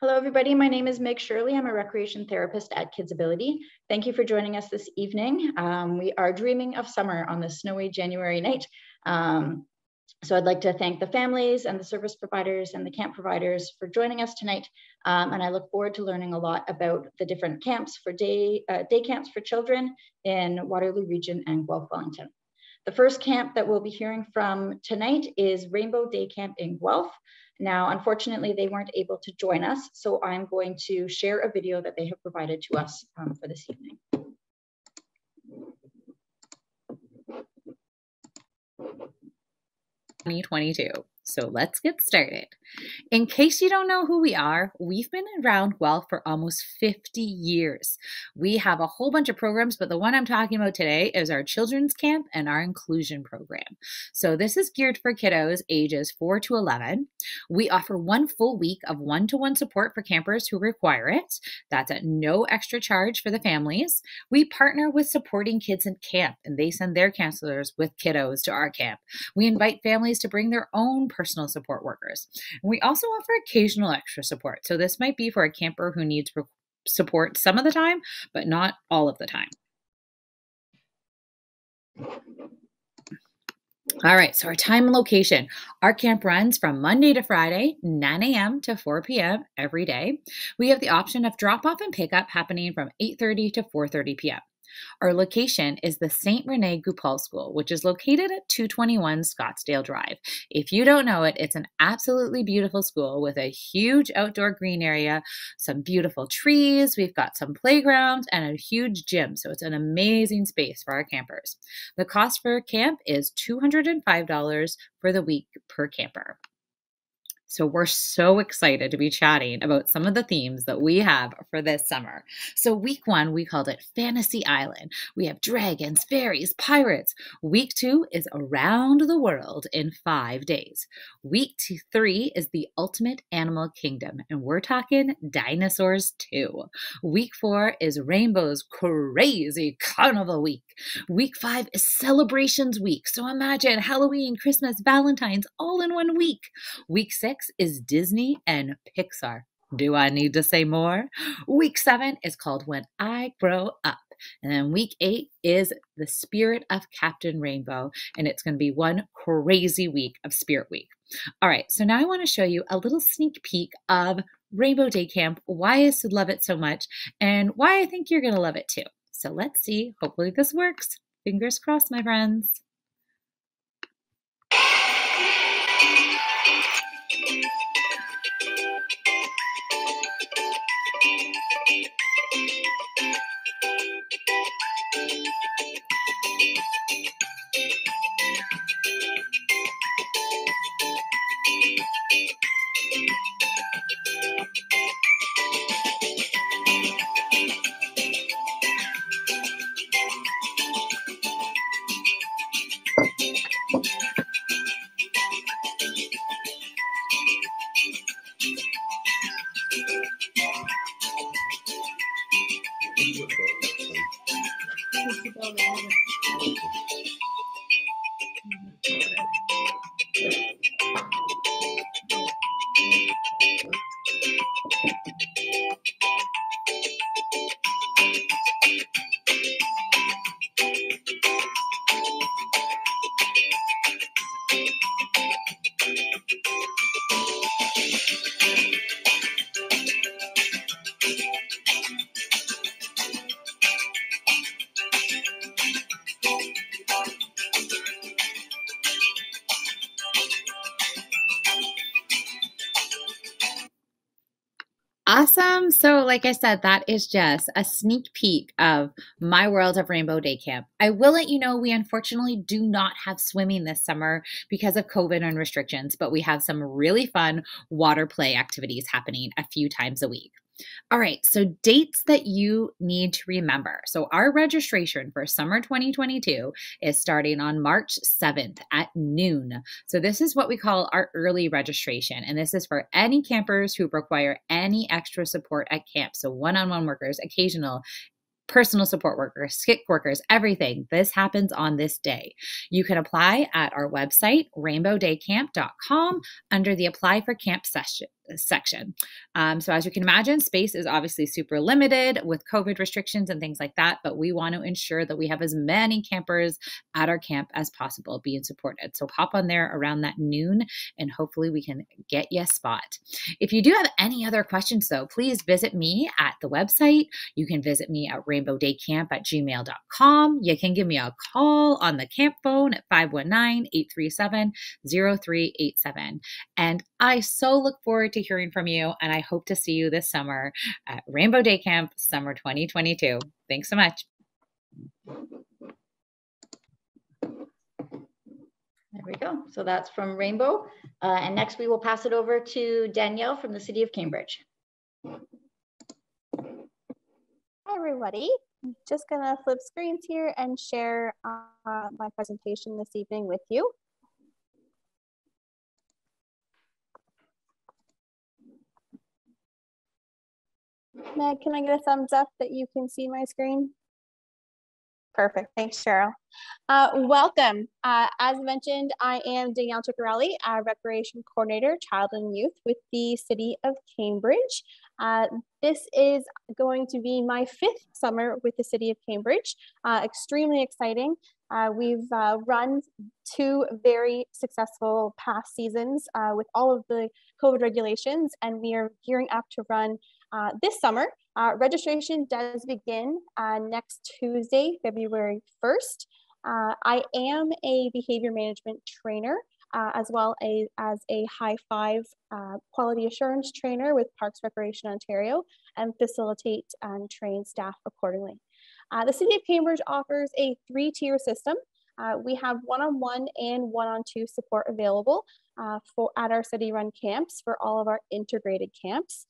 Hello, everybody. My name is Meg Shirley. I'm a recreation therapist at KidsAbility. Thank you for joining us this evening. We are dreaming of summer on this snowy January night. So I'd like to thank the families and the service providers and the camp providers for joining us tonight. And I look forward to learning a lot about the different camps for day camps for children in Waterloo region and Guelph Wellington. The first camp that we'll be hearing from tonight is Rainbow Day Camp in Guelph. Now, unfortunately, they weren't able to join us, so I'm going to share a video that they have provided to us for this evening. 2022. So let's get started. In case you don't know who we are, we've been around Guelph for almost 50 years. We have a whole bunch of programs, but the one I'm talking about today is our children's camp and our inclusion program. So this is geared for kiddos ages 4 to 11. We offer 1 full week of one-to-one support for campers who require it. That's at no extra charge for the families. We partner with supporting kids in camp, and they send their counselors with kiddos to our camp. We invite families to bring their own personal support workers. And we also offer occasional extra support. So this might be for a camper who needs support some of the time, but not all of the time. All right, so our time and location. Our camp runs from Monday to Friday, 9 a.m. to 4 p.m. every day. We have the option of drop-off and pickup happening from 8:30 to 4:30 p.m. Our location is the St. Rene Goupil School, which is located at 221 Scottsdale Drive. If you don't know it, it's an absolutely beautiful school with a huge outdoor green area, some beautiful trees, we've got some playgrounds, and a huge gym. So it's an amazing space for our campers. The cost for camp is $205 for the week per camper. So we're so excited to be chatting about some of the themes that we have for this summer. So week 1, we called it Fantasy Island. We have dragons, fairies, pirates. Week 2 is Around the World in 5 days. Week 3 is the Ultimate Animal Kingdom, and we're talking dinosaurs too. Week 4 is Rainbow's Crazy Carnival Week. Week 5 is Celebrations Week. So imagine Halloween, Christmas, Valentine's all in 1 week. Week 6 is Disney and Pixar. Do I need to say more? Week 7 is called When I Grow Up. And then week 8 is the Spirit of Captain Rainbow. And it's going to be 1 crazy week of Spirit Week. All right, so now I want to show you a little sneak peek of Rainbow Day Camp, why I love it so much, and why I think you're going to love it too. So let's see. Hopefully this works. Fingers crossed, my friends. Awesome. So like I said, that is just a sneak peek of my world of Rainbow Day Camp. I will let you know we unfortunately do not have swimming this summer because of COVID and restrictions, but we have some really fun water play activities happening a few times a week. All right, so dates that you need to remember. So our registration for summer 2022 is starting on March 7th at noon. So this is what we call our early registration, and this is for any campers who require any extra support at camp. So one-on-one workers, occasional personal support workers, skit workers, everything. This happens on this day. You can apply at our website, rainbowdaycamp.com, under the Apply for Camp section. So as you can imagine, space is obviously super limited with COVID restrictions and things like that, but we want to ensure that we have as many campers at our camp as possible being supported. So hop on there around that noon and hopefully we can get you a spot. If you do have any other questions though, please visit me at the website. You can visit me at rainbowdaycamp@gmail.com. You can give me a call on the camp phone at 519-837-0387. And I so look forward to hearing from you, and I hope to see you this summer at Rainbow Day Camp Summer 2022. Thanks so much. There we go. So that's from Rainbow. And next we will pass it over to Danielle from the City of Cambridge. Hi, everybody. I'm just going to flip screens here and share my presentation this evening with you. Meg, can I get a thumbs up that you can see my screen? Perfect. Thanks, Cheryl. Welcome. As mentioned, I am Danielle Ciccarelli, Recreation Coordinator, Child and Youth with the City of Cambridge. This is going to be my 5th summer with the City of Cambridge. Extremely exciting. We've run 2 very successful past seasons with all of the COVID regulations, and we are gearing up to run this summer. Registration does begin next Tuesday, February 1st. I am a behavior management trainer as well as a high 5 quality assurance trainer with Parks Recreation Ontario, and facilitate and train staff accordingly. The City of Cambridge offers a 3-tier system. We have one-on-one and one-on-2 support available at our city-run camps for all of our integrated camps.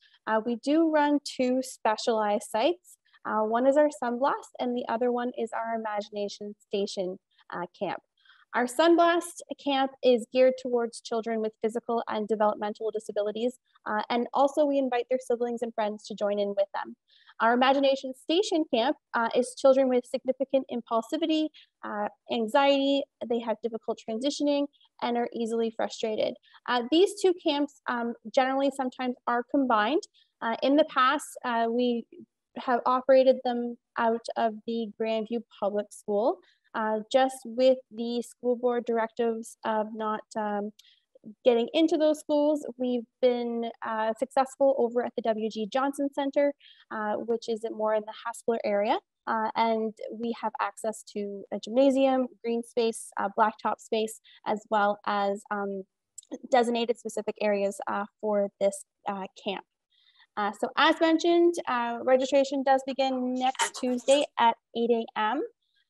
We do run 2 specialized sites. One is our Sunblast, and the other one is our Imagination Station camp. Our Sunblast camp is geared towards children with physical and developmental disabilities, and also we invite their siblings and friends to join in with them. Our Imagination Station camp is children with significant impulsivity, anxiety, they have difficult transitioning, and are easily frustrated. These 2 camps generally sometimes are combined. In the past, we have operated them out of the Grandview Public School, just with the school board directives of not getting into those schools. We've been successful over at the W.G. Johnson Center, which is more in the Haspler area. And we have access to a gymnasium, green space, blacktop space, as well as designated specific areas for this camp. So as mentioned, registration does begin next Tuesday at 8 a.m.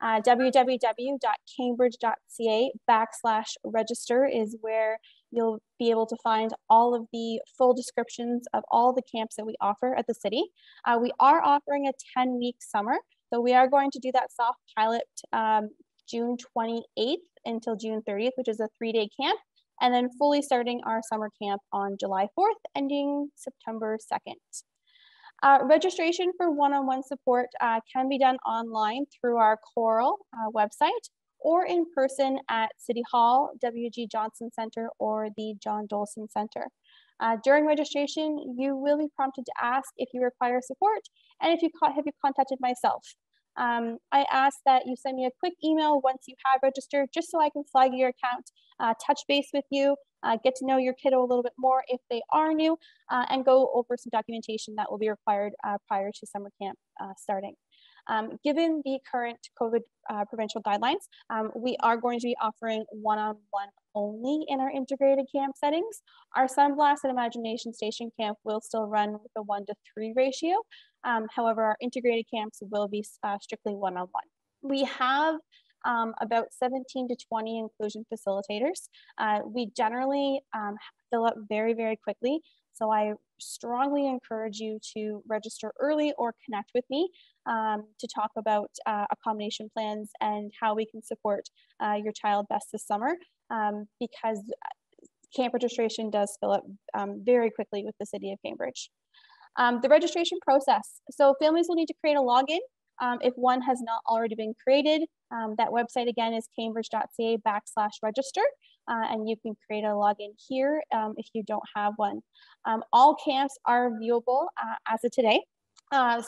www.cambridge.ca/register is where you'll be able to find all of the full descriptions of all the camps that we offer at the city. We are offering a 10-week summer. So we are going to do that soft pilot June 28th until June 30th, which is a 3-day camp, and then fully starting our summer camp on July 4th, ending September 2nd. Registration for one-on-one support can be done online through our Coral website, or in person at City Hall, W.G. Johnson Center, or the John Dolson Center. During registration, you will be prompted to ask if you require support and if you have contacted myself. I ask that you send me a quick email once you have registered, just so I can flag your account, touch base with you, get to know your kiddo a little bit more if they are new, and go over some documentation that will be required prior to summer camp starting. Given the current COVID provincial guidelines, we are going to be offering one-on-one only in our integrated camp settings. Our Sunblast and Imagination Station camp will still run with a 1-to-3 ratio. However, our integrated camps will be strictly one-on-one. We have about 17 to 20 inclusion facilitators. We generally fill up very, very quickly. So I strongly encourage you to register early or connect with me to talk about accommodation plans and how we can support your child best this summer, because camp registration does fill up very quickly with the City of Cambridge. The registration process. So families will need to create a login if one has not already been created. That website again is cambridge.ca/register, and you can create a login here if you don't have one. All camps are viewable as of today.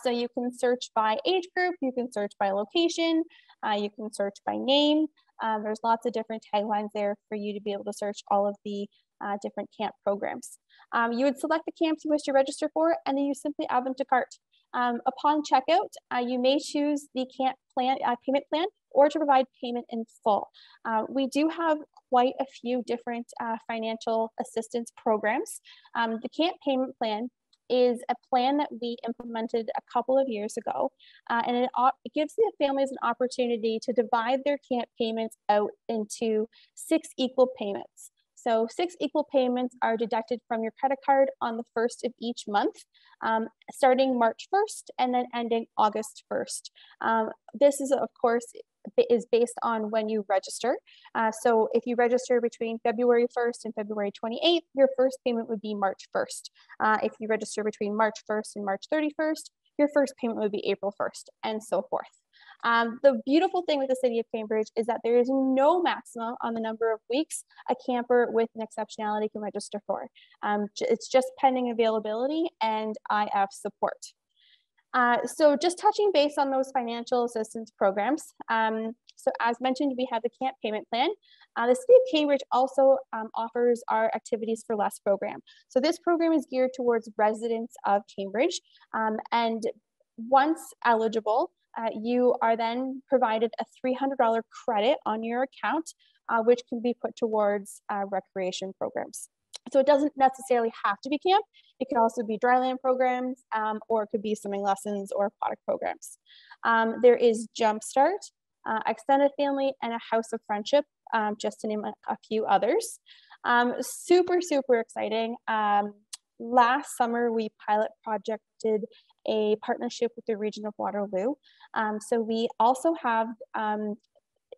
So you can search by age group, you can search by location, you can search by name. There's lots of different taglines there for you to be able to search all of the different camp programs. You would select the camps you wish to register for, and then you simply add them to cart. Upon checkout, you may choose the camp plan, payment plan, or to provide payment in full. We do have quite a few different financial assistance programs. The camp payment plan is a plan that we implemented a couple of years ago, and it gives the families an opportunity to divide their camp payments out into 6 equal payments. So 6 equal payments are deducted from your credit card on the 1st of each month, starting March 1st and then ending August 1st. This is, of course, is based on when you register. So if you register between February 1st and February 28th, your first payment would be March 1st. If you register between March 1st and March 31st, your first payment would be April 1st, and so forth. The beautiful thing with the City of Cambridge is that there is no maximum on the number of weeks a camper with an exceptionality can register for. It's just pending availability and IF support. So just touching base on those financial assistance programs. So as mentioned, we have the camp payment plan. The City of Cambridge also offers our Activities for Less program. So this program is geared towards residents of Cambridge, and once eligible, you are then provided a $300 credit on your account, which can be put towards recreation programs. So it doesn't necessarily have to be camp. It could also be dryland programs, or it could be swimming lessons or aquatic programs. There is Jumpstart, Extended Family, and a House of Friendship, just to name a few others. Super, super exciting. Last summer, we pilot projected a partnership with the region of Waterloo. So we also have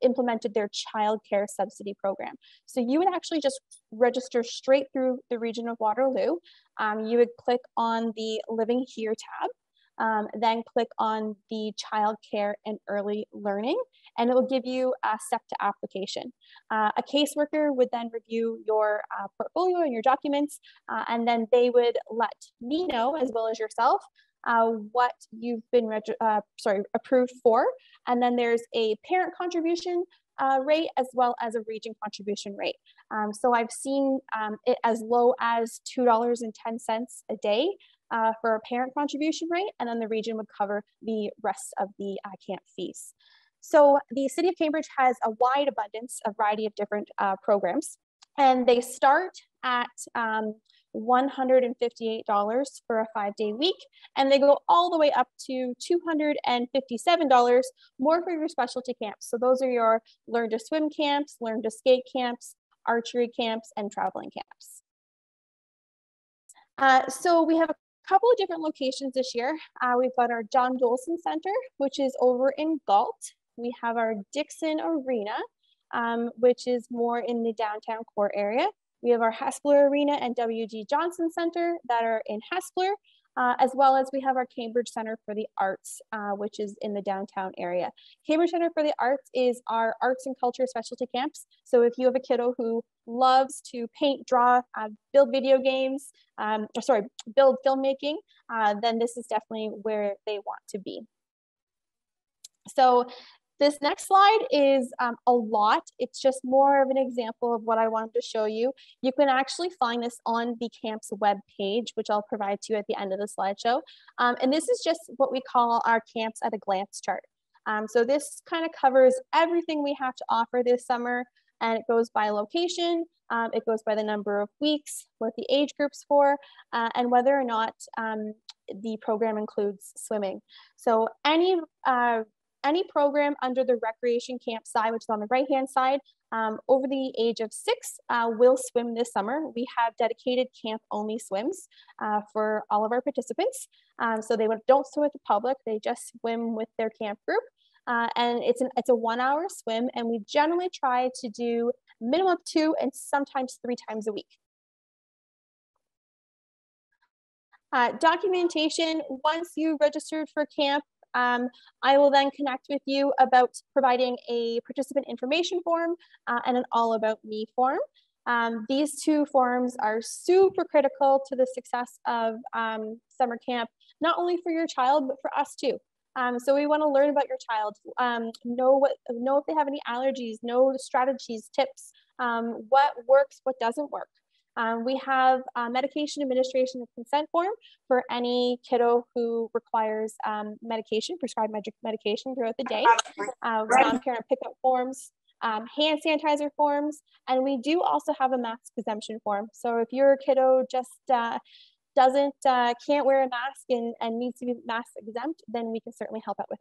implemented their childcare subsidy program. So you would actually just register straight through the region of Waterloo. You would click on the Living Here tab, then click on the childcare and early learning, and it will give you a step to application. A caseworker would then review your portfolio and your documents, and then they would let me know, as well as yourself, what you've been approved for. And then there's a parent contribution rate as well as a region contribution rate. So I've seen it as low as $2.10 a day for a parent contribution rate, and then the region would cover the rest of the camp fees. So the City of Cambridge has a wide abundance, a variety of different programs, and they start at $158 for a 5-day week, and they go all the way up to $257 more for your specialty camps. So those are your learn to swim camps, learn to skate camps, archery camps, and traveling camps. So we have a couple of different locations this year. We've got our John Dolson Center, which is over in Galt. We have our Dixon Arena, which is more in the downtown core area. We have our Hespeler Arena and W.G. Johnson Center that are in Hespeler, as well as we have our Cambridge Center for the Arts, which is in the downtown area. Cambridge Center for the Arts is our arts and culture specialty camps. So if you have a kiddo who loves to paint, draw, build video games, build filmmaking, then this is definitely where they want to be. So this next slide is a lot. It's just more of an example of what I wanted to show you. You can actually find this on the camp's web page, which I'll provide to you at the end of the slideshow. And this is just what we call our camps at a glance chart. So this kind of covers everything we have to offer this summer, and it goes by location, it goes by the number of weeks, what the age group's for, and whether or not the program includes swimming. So any program under the recreation camp side, which is on the right-hand side, over the age of 6 will swim this summer. We have dedicated camp-only swims for all of our participants. So they don't swim with the public, they just swim with their camp group. And it's a 1-hour swim, and we generally try to do minimum of 2 and sometimes 3 times a week. Documentation, once you registered for camp, I will then connect with you about providing a participant information form and an all about me form. These two forms are super critical to the success of summer camp, not only for your child, but for us too. So we want to learn about your child, know if they have any allergies, know the strategies, tips, what works, what doesn't work. We have a medication administration and consent form for any kiddo who requires medication, prescribed medication throughout the day. Non-parent pickup forms, hand sanitizer forms, and we do also have a mask exemption form. So if your kiddo just can't wear a mask and needs to be mask exempt, then we can certainly help out with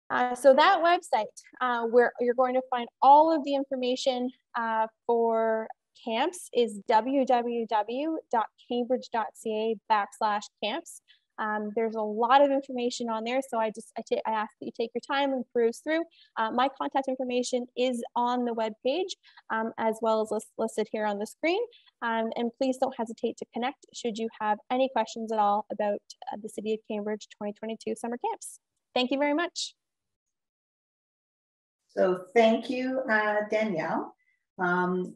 that. So that website where you're going to find all of the information for camps is www.cambridge.ca/camps. There's a lot of information on there, so I ask that you take your time and peruse through. My contact information is on the webpage, as well as listed here on the screen. And please don't hesitate to connect should you have any questions at all about the City of Cambridge 2022 summer camps. Thank you very much. So thank you, Danielle.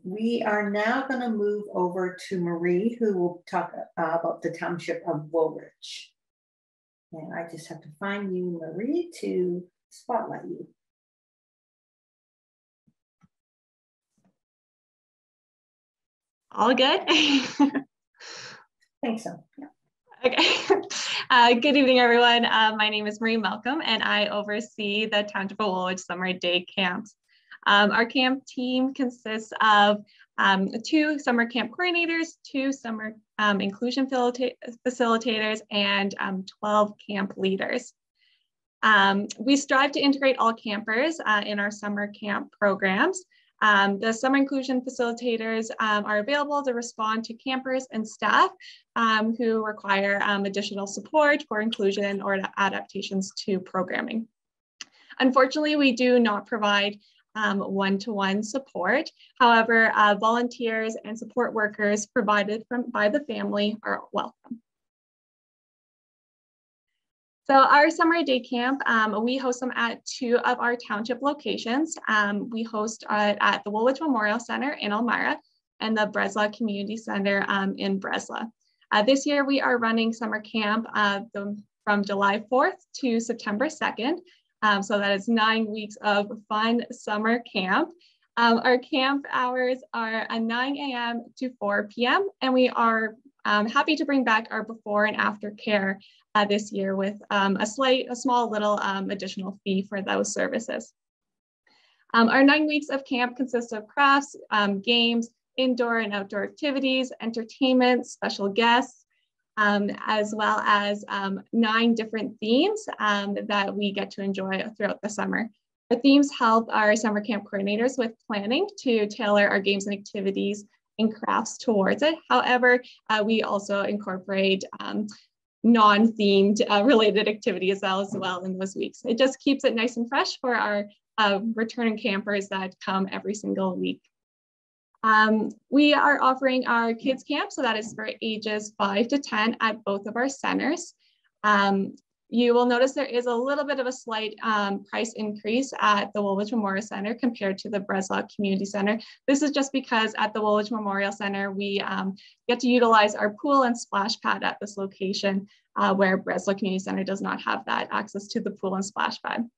We are now going to move over to Marie, who will talk about the Township of Woolwich. And I just have to find you, Marie, to spotlight you. All good? I think so, yeah. Okay. Good evening, everyone. My name is Marie Malcolm, and I oversee the Township of Woolwich Summer Day Camps. Our camp team consists of 2 summer camp coordinators, 2 summer inclusion facilitators, and 12 camp leaders. We strive to integrate all campers in our summer camp programs. The summer inclusion facilitators are available to respond to campers and staff who require additional support for inclusion or adaptations to programming. Unfortunately, we do not provide one-to-one support. However, volunteers and support workers provided by the family are welcome. So our summer day camp, we host them at 2 of our township locations. We host at the Woolwich Memorial Center in Elmira and the Breslau Community Center in Breslau. This year we are running summer camp from July 4th to September 2nd. So that is 9 weeks of fun summer camp. Our camp hours are 9 a.m. to 4 p.m. and we are happy to bring back our before and after care this year with a small little additional fee for those services. Our 9 weeks of camp consists of crafts, games, indoor and outdoor activities, entertainment, special guests, as well as 9 different themes that we get to enjoy throughout the summer. The themes help our summer camp coordinators with planning to tailor our games and activities and crafts towards it. However, we also incorporate non-themed related activities as well in those weeks. It just keeps it nice and fresh for our returning campers that come every single week. We are offering our kids camp, so that is for ages 5 to 10 at both of our centers. You will notice there is a little bit of a slight price increase at the Woolwich Memorial Center compared to the Breslau Community Center. This is just because at the Woolwich Memorial Center, we get to utilize our pool and splash pad at this location, where Breslau Community Center does not have that access to the pool and splash pad.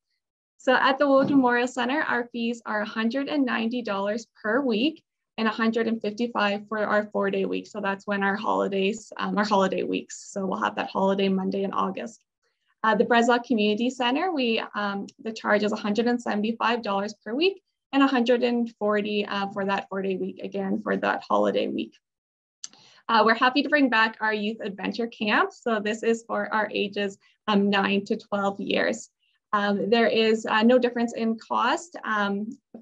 So at the Woolwich Memorial Center, our fees are $190 per week and $155 for our 4-day week. So that's when our holidays, our holiday weeks. So we'll have that holiday Monday in August. The Breslau Community Center, the charge is $175 per week and $140 for that 4-day week, again, for that holiday week. We're happy to bring back our Youth Adventure Camp. So this is for our ages 9 to 12 years. There is no difference in cost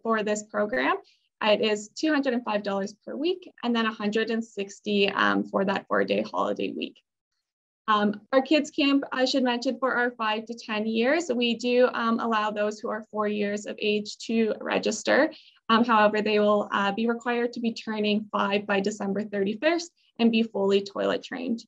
for this program. It is $205 per week and then $160 for that 4-day holiday week. Our kids camp, I should mention, for our 5 to 10 years, we do allow those who are 4 years of age to register. However, they will be required to be turning 5 by December 31st and be fully toilet trained.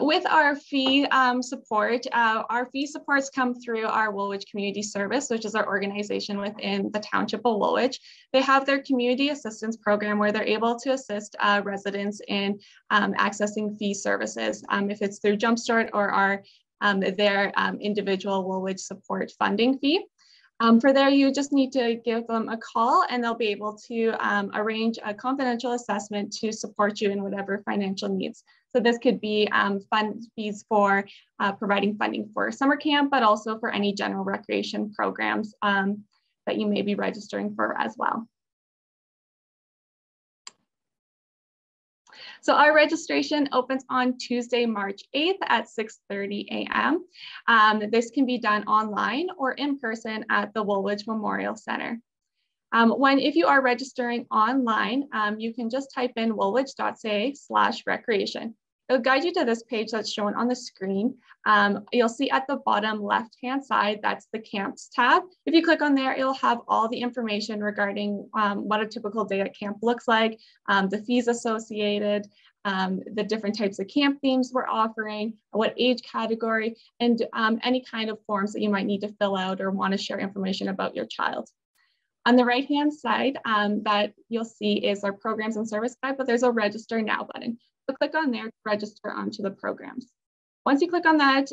With our fee support, our fee supports come through our Woolwich Community Service, which is our organization within the Township of Woolwich. They have their community assistance program where they're able to assist residents in accessing fee services, if it's through Jumpstart or their individual Woolwich support funding fee. For there, you just need to give them a call and they'll be able to arrange a confidential assessment to support you in whatever financial needs. So this could be fund fees for providing funding for summer camp, but also for any general recreation programs that you may be registering for as well. So our registration opens on Tuesday, March 8th at 6:30 a.m. This can be done online or in person at the Woolwich Memorial Center. If you are registering online, you can just type in woolwich.ca/recreation. It'll guide you to this page that's shown on the screen. You'll see at the bottom left-hand side, that's the camps tab. If you click on there, it'll have all the information regarding what a typical day at camp looks like, the fees associated, the different types of camp themes we're offering, what age category, and any kind of forms that you might need to fill out or want to share information about your child. On the right-hand side, that you'll see is our programs and service guide, but there's a register now button. So click on there to register onto the programs. Once you click on that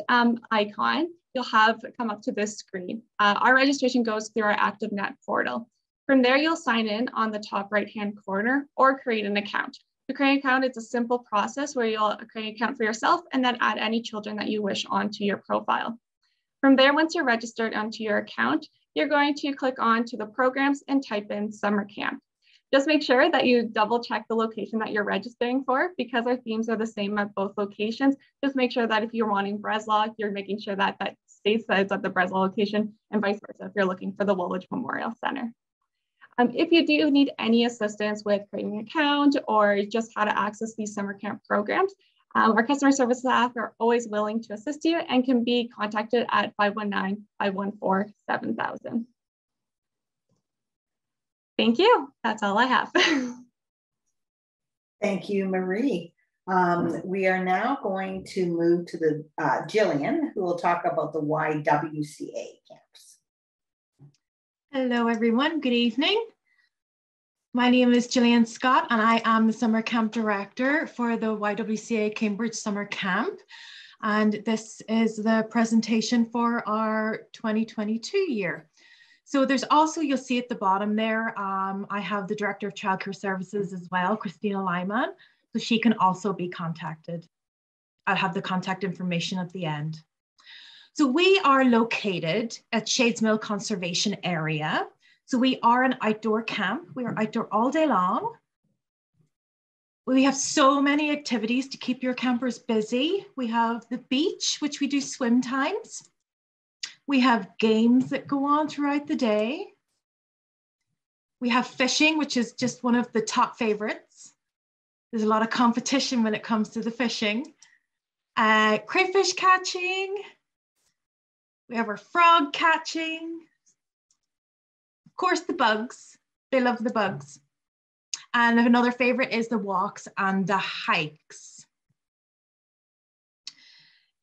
icon, you'll have come up to this screen. Our registration goes through our ActiveNet portal. From there, you'll sign in on the top right-hand corner or create an account. To create an account, it's a simple process where you'll create an account for yourself and then add any children that you wish onto your profile. From there, once you're registered onto your account, you're going to click on to the programs and type in summer camp. Just make sure that you double check the location that you're registering for because our themes are the same at both locations. Just make sure that if you're wanting Breslau, you're making sure that that states that it's at the Breslau location and vice versa if you're looking for the Woolwich Memorial Center. If you do need any assistance with creating an account or just how to access these summer camp programs, our customer service staff are always willing to assist you and can be contacted at 519-514-7000. Thank you. That's all I have. Thank you, Marie. We are now going to move to the Jillian, who will talk about the YWCA camps. Hello, everyone. Good evening. My name is Jillian Scott, and I am the Summer Camp Director for the YWCA Cambridge Summer Camp. And this is the presentation for our 2022 year. So there's also, you'll see at the bottom there, I have the Director of Childcare Services as well, Christina Lyman, so she can also be contacted. I'll have the contact information at the end. So we are located at Shadesmill Conservation Area. So we are an outdoor camp. We are outdoor all day long. We have so many activities to keep your campers busy. We have the beach, which we do swim times. We have games that go on throughout the day. We have fishing, which is just one of the top favorites. There's a lot of competition when it comes to the fishing. Crayfish catching. We have our frog catching. Of course, the bugs. They love the bugs. And another favorite is the walks and the hikes.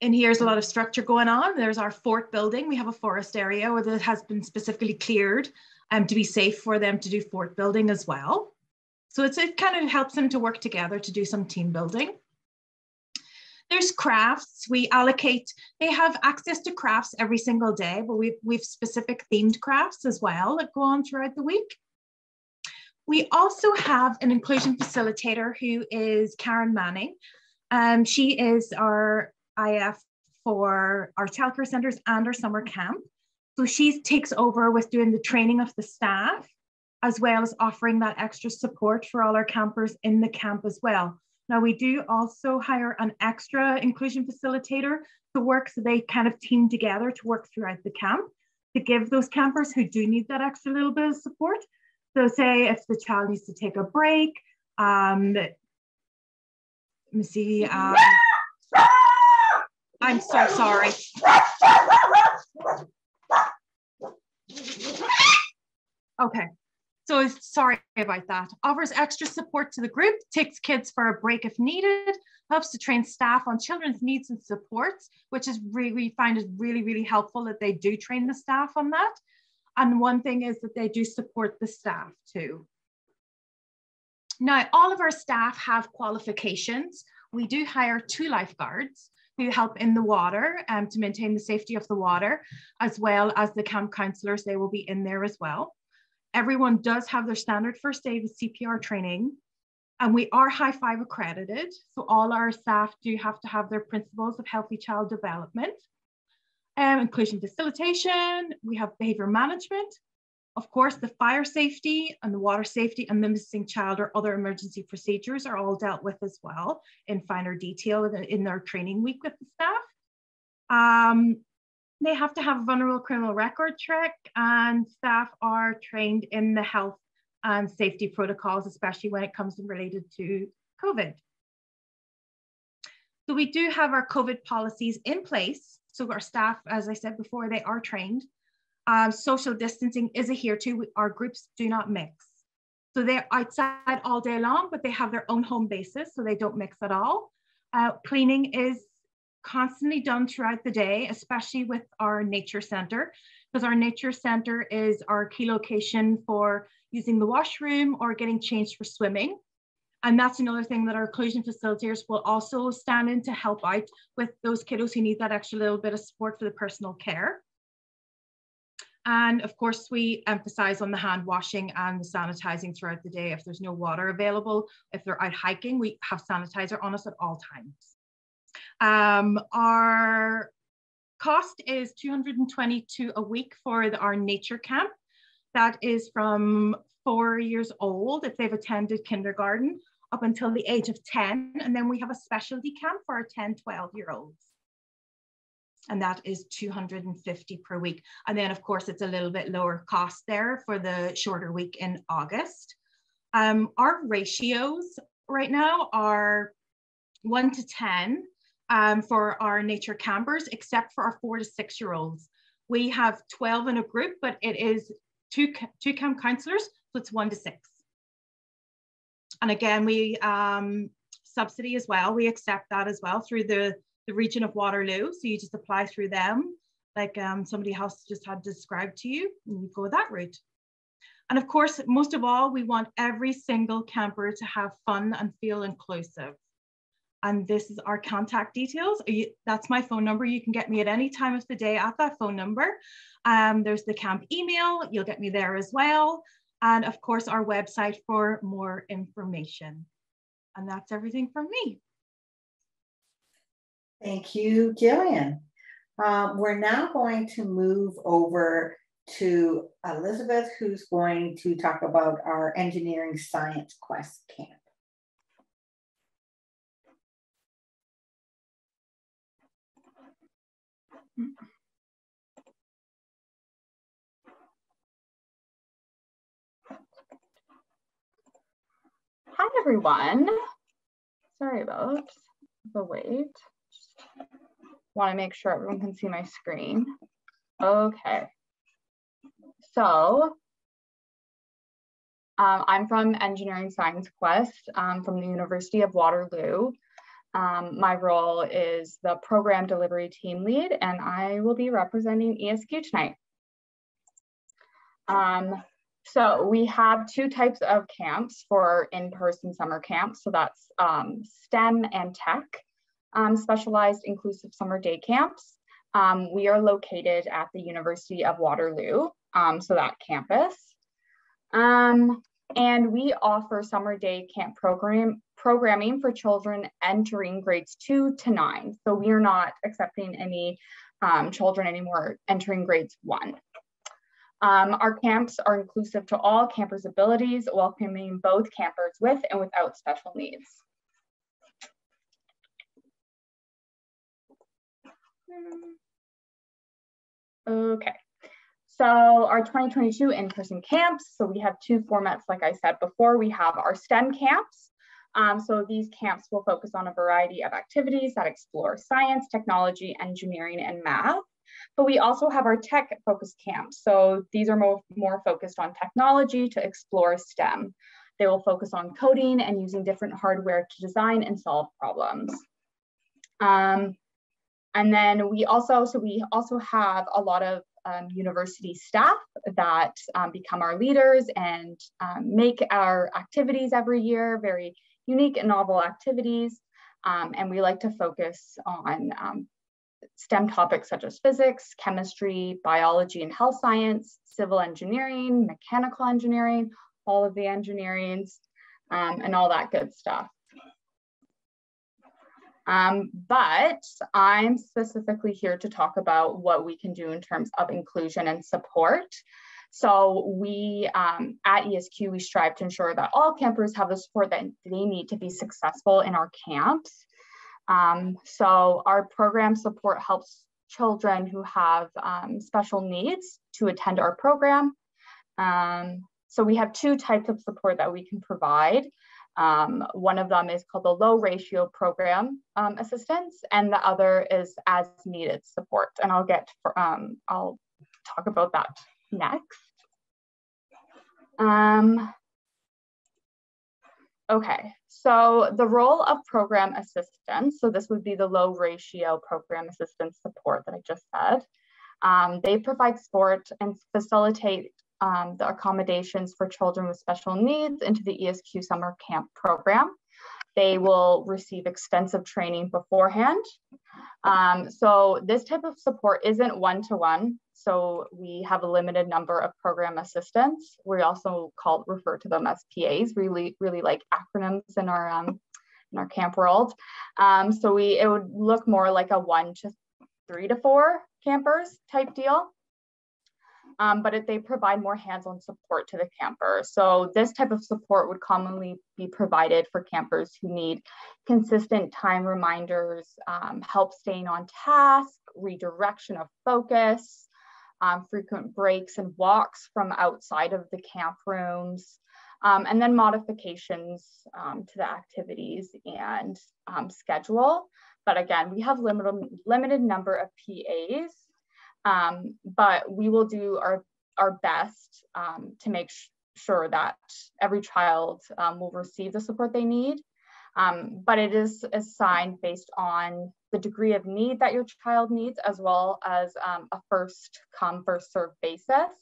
And here's a lot of structure going on. There's our fort building. We have a forest area where that has been specifically cleared to be safe for them to do fort building as well. So it kind of helps them to work together to do some team building. There's crafts. We allocate, they have access to crafts every single day, but we've specific themed crafts as well that go on throughout the week. We also have an inclusion facilitator who is Karen Manning. She is our IF for our childcare centres and our summer camp. So she takes over with doing the training of the staff, as well as offering that extra support for all our campers in the camp as well. Now we do also hire an extra inclusion facilitator to work, so they kind of team together to work throughout the camp to give those campers who do need that extra little bit of support. So say if the child needs to take a break, let me see, I'm so sorry. Okay, So sorry about that. Offers extra support to the group, takes kids for a break if needed, helps to train staff on children's needs and supports, which is we find is really, really helpful that they do train the staff on that. And one thing is that they do support the staff too. Now, all of our staff have qualifications. We do hire 2 lifeguards who help in the water to maintain the safety of the water, as well as the camp counselors. They will be in there as well. Everyone does have their standard first aid with CPR training, and we are High 5 accredited. So all our staff do have to have their principles of healthy child development, inclusion facilitation. We have behavior management. Of course, the fire safety and the water safety and the missing child or other emergency procedures are all dealt with as well in finer detail in their training week with the staff. They have to have a vulnerable criminal record check, and staff are trained in the health and safety protocols, especially when it comes to related to COVID. So we do have our COVID policies in place. So our staff, as I said before, they are trained. Social distancing is adhered to. Our groups do not mix. So they're outside all day long, but they have their own home bases, so they don't mix at all. Cleaning is constantly done throughout the day, especially with our nature center, because our nature center is our key location for using the washroom or getting changed for swimming. And that's another thing that our inclusion facilitators will also stand in to help out with those kiddos who need that extra little bit of support for the personal care. And of course, we emphasize on the hand washing and the sanitizing throughout the day. If there's no water available, if they're out hiking, we have sanitizer on us at all times. Our cost is $222 a week for our nature camp. That is from 4 years old if they've attended kindergarten up until the age of 10. And then we have a specialty camp for our 10, 12-year-olds. And that is $250 per week. And then of course, it's a little bit lower cost there for the shorter week in August. Our ratios right now are 1 to 10 for our nature campers, except for our 4 to 6-year-olds. We have 12 in a group, but it is two camp counselors, so it's 1 to 6. And again, we subsidy as well. We accept that as well through the region of Waterloo. So you just apply through them, like somebody else just had described to you, and you go that route. And of course, most of all, we want every single camper to have fun and feel inclusive. And this is our contact details. That's my phone number. You can get me at any time of the day at that phone number. There's the camp email. You'll get me there as well. And of course, our website for more information. And that's everything from me. Thank you, Jillian. We're now going to move over to Elizabeth, who's going to talk about our Engineering Science Quest camp. Hi, everyone. Sorry about the wait. Want to make sure everyone can see my screen. Okay. So I'm from Engineering Science Quest from the University of Waterloo. My role is the program delivery team lead, and I will be representing ESQ tonight. So we have 2 types of camps for in-person summer camps. So that's STEM and tech, specialized inclusive summer day camps. We are located at the University of Waterloo, so that campus. And we offer summer day camp programming for children entering grades 2 to 9. So we are not accepting any children anymore entering grades 1. Our camps are inclusive to all campers' abilities, welcoming both campers with and without special needs. Okay, so our 2022 in-person camps, so we have 2 formats, like I said before. We have our STEM camps. So these camps will focus on a variety of activities that explore science, technology, engineering, and math. But we also have our tech-focused camps. So these are more focused on technology to explore STEM. They will focus on coding and using different hardware to design and solve problems. And then we also have a lot of university staff that become our leaders and make our activities every year very unique and novel activities. And we like to focus on STEM topics such as physics, chemistry, biology and health science, civil engineering, mechanical engineering, all of the engineerings, and all that good stuff. But I'm specifically here to talk about what we can do in terms of inclusion and support. So we, at ESQ, we strive to ensure that all campers have the support that they need to be successful in our camps. So our program support helps children who have special needs to attend our program. So we have two types of support that we can provide. One of them is called the low ratio program assistance, and the other is as needed support. And I'll talk about that next. Okay, so the role of program assistance, so this would be the low ratio program assistance support that I just said. They provide support and facilitate the accommodations for children with special needs into the ESQ summer camp program. They will receive extensive training beforehand. So this type of support isn't one-to-one. So we have a limited number of program assistants. We also refer to them as PAs, really like acronyms in our camp world. So it would look more like a 1 to 3 to 4 campers type deal. But they provide more hands-on support to the camper. So this type of support would commonly be provided for campers who need consistent time reminders, help staying on task, redirection of focus, frequent breaks and walks from outside of the camp rooms, and then modifications to the activities and schedule. But again, we have limited number of PAs. But we will do our best to make sure that every child will receive the support they need. But it is assigned based on the degree of need that your child needs, as well as a first come, first served basis.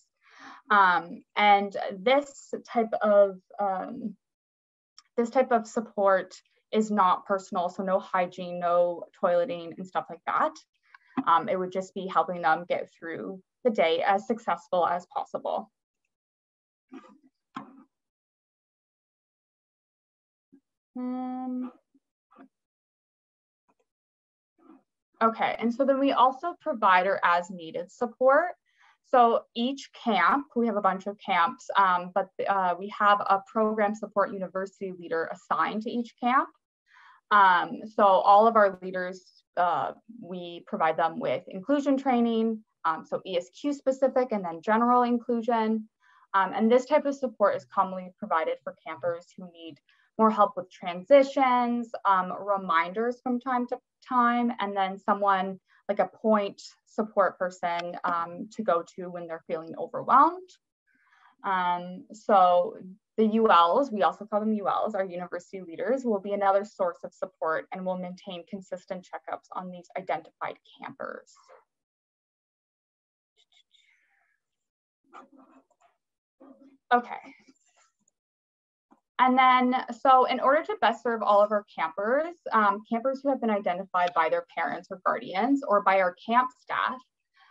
And this type of support is not personal, so no hygiene, no toileting and stuff like that. It would just be helping them get through the day as successful as possible. Okay, and so then we also provide our as needed support. So each camp, we have a bunch of camps, but we have a program support university leader assigned to each camp. So all of our leaders, we provide them with inclusion training, so ESQ specific and then general inclusion. And this type of support is commonly provided for campers who need more help with transitions, reminders from time to time, and then someone like a point support person to go to when they're feeling overwhelmed. So the ULs, we also call them ULs, our university leaders, will be another source of support and will maintain consistent checkups on these identified campers. Okay. And then, so in order to best serve all of our campers, campers who have been identified by their parents or guardians or by our camp staff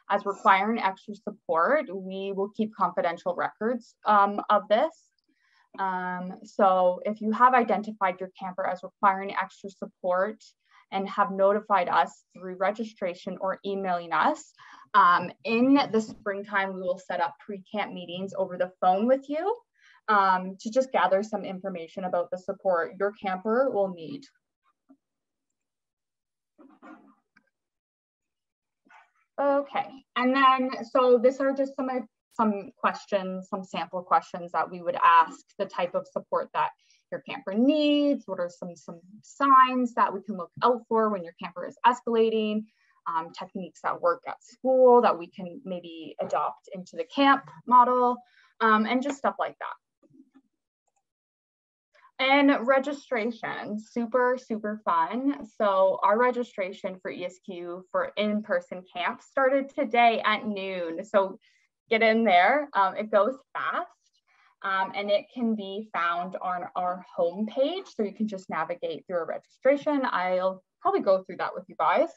as requiring extra support, we will keep confidential records of this. So if you have identified your camper as requiring extra support and have notified us through registration or emailing us, in the springtime, we will set up pre-camp meetings over the phone with you to just gather some information about the support your camper will need. Okay, and then, so these are just some questions, some sample questions that we would ask, the type of support that your camper needs, what are some signs that we can look out for when your camper is escalating, techniques that work at school that we can maybe adopt into the camp model, and just stuff like that. And registration, super, super fun. So our registration for ESQ for in-person camp started today at noon. So get in there, it goes fast. And it can be found on our homepage. So you can just navigate through a registration. I'll probably go through that with you guys.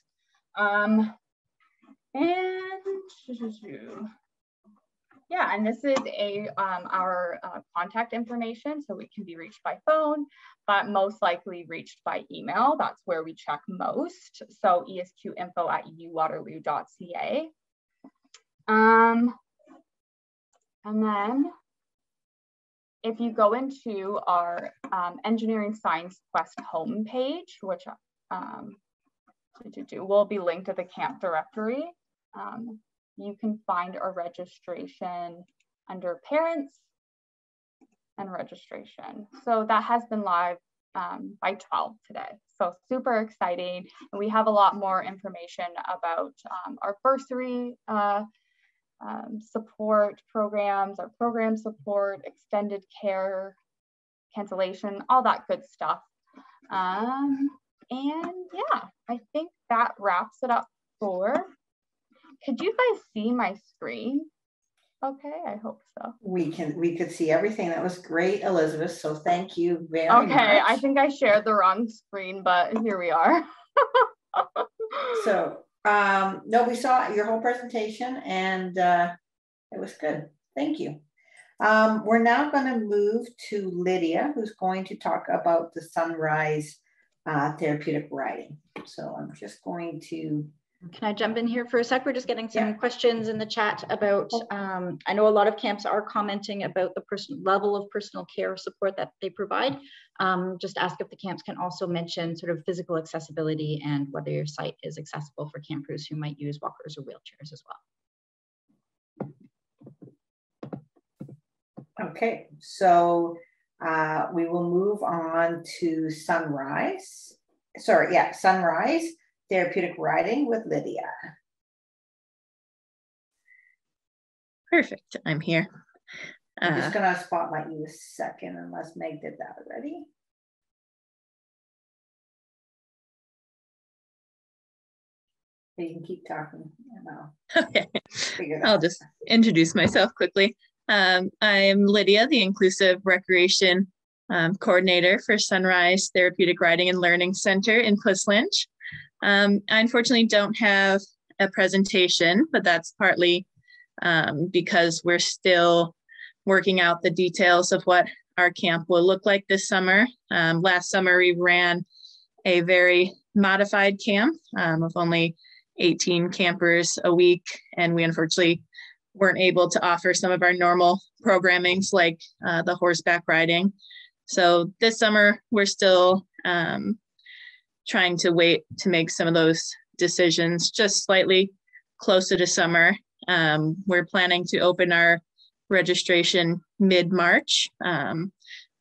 Yeah, and this is our contact information. So we can be reached by phone, but most likely reached by email. That's where we check most. So esqinfo@uwaterloo.ca. And then if you go into our Engineering Science Quest homepage, which will be linked to the camp directory, you can find our registration under Parents and Registration. So that has been live by 12 today. So super exciting. And we have a lot more information about our bursary support programs, our program support, extended care, cancellation, all that good stuff. And yeah, I think that wraps it up for. Could you guys see my screen? Okay, I hope so. We could see everything. That was great, Elizabeth. So thank you very much. Okay, I think I shared the wrong screen, but here we are. So no, we saw your whole presentation and it was good. Thank you. We're now going to move to Lydia, who's going to talk about the Sunrise therapeutic riding. So I'm just going to. Can I jump in here for a sec? We're just getting some questions in the chat about, I know a lot of camps are commenting about the level of personal care support that they provide. Just ask if the camps can also mention sort of physical accessibility and whether your site is accessible for campers who might use walkers or wheelchairs as well. Okay, so we will move on to Sunrise. Sunrise Therapeutic Riding with Lydia. Perfect, I'm here. I'm just gonna spotlight you a second unless Meg did that already. You can keep talking. Okay, I'll just introduce myself quickly. I'm Lydia, the Inclusive Recreation Coordinator for Sunrise Therapeutic Riding and Learning Center in Puslinch. I unfortunately don't have a presentation, but that's partly because we're still working out the details of what our camp will look like this summer. Last summer, we ran a very modified camp of only 18 campers a week, and we unfortunately weren't able to offer some of our normal programmings like the horseback riding. So this summer, we're still trying to wait to make some of those decisions just slightly closer to summer. We're planning to open our registration mid-March,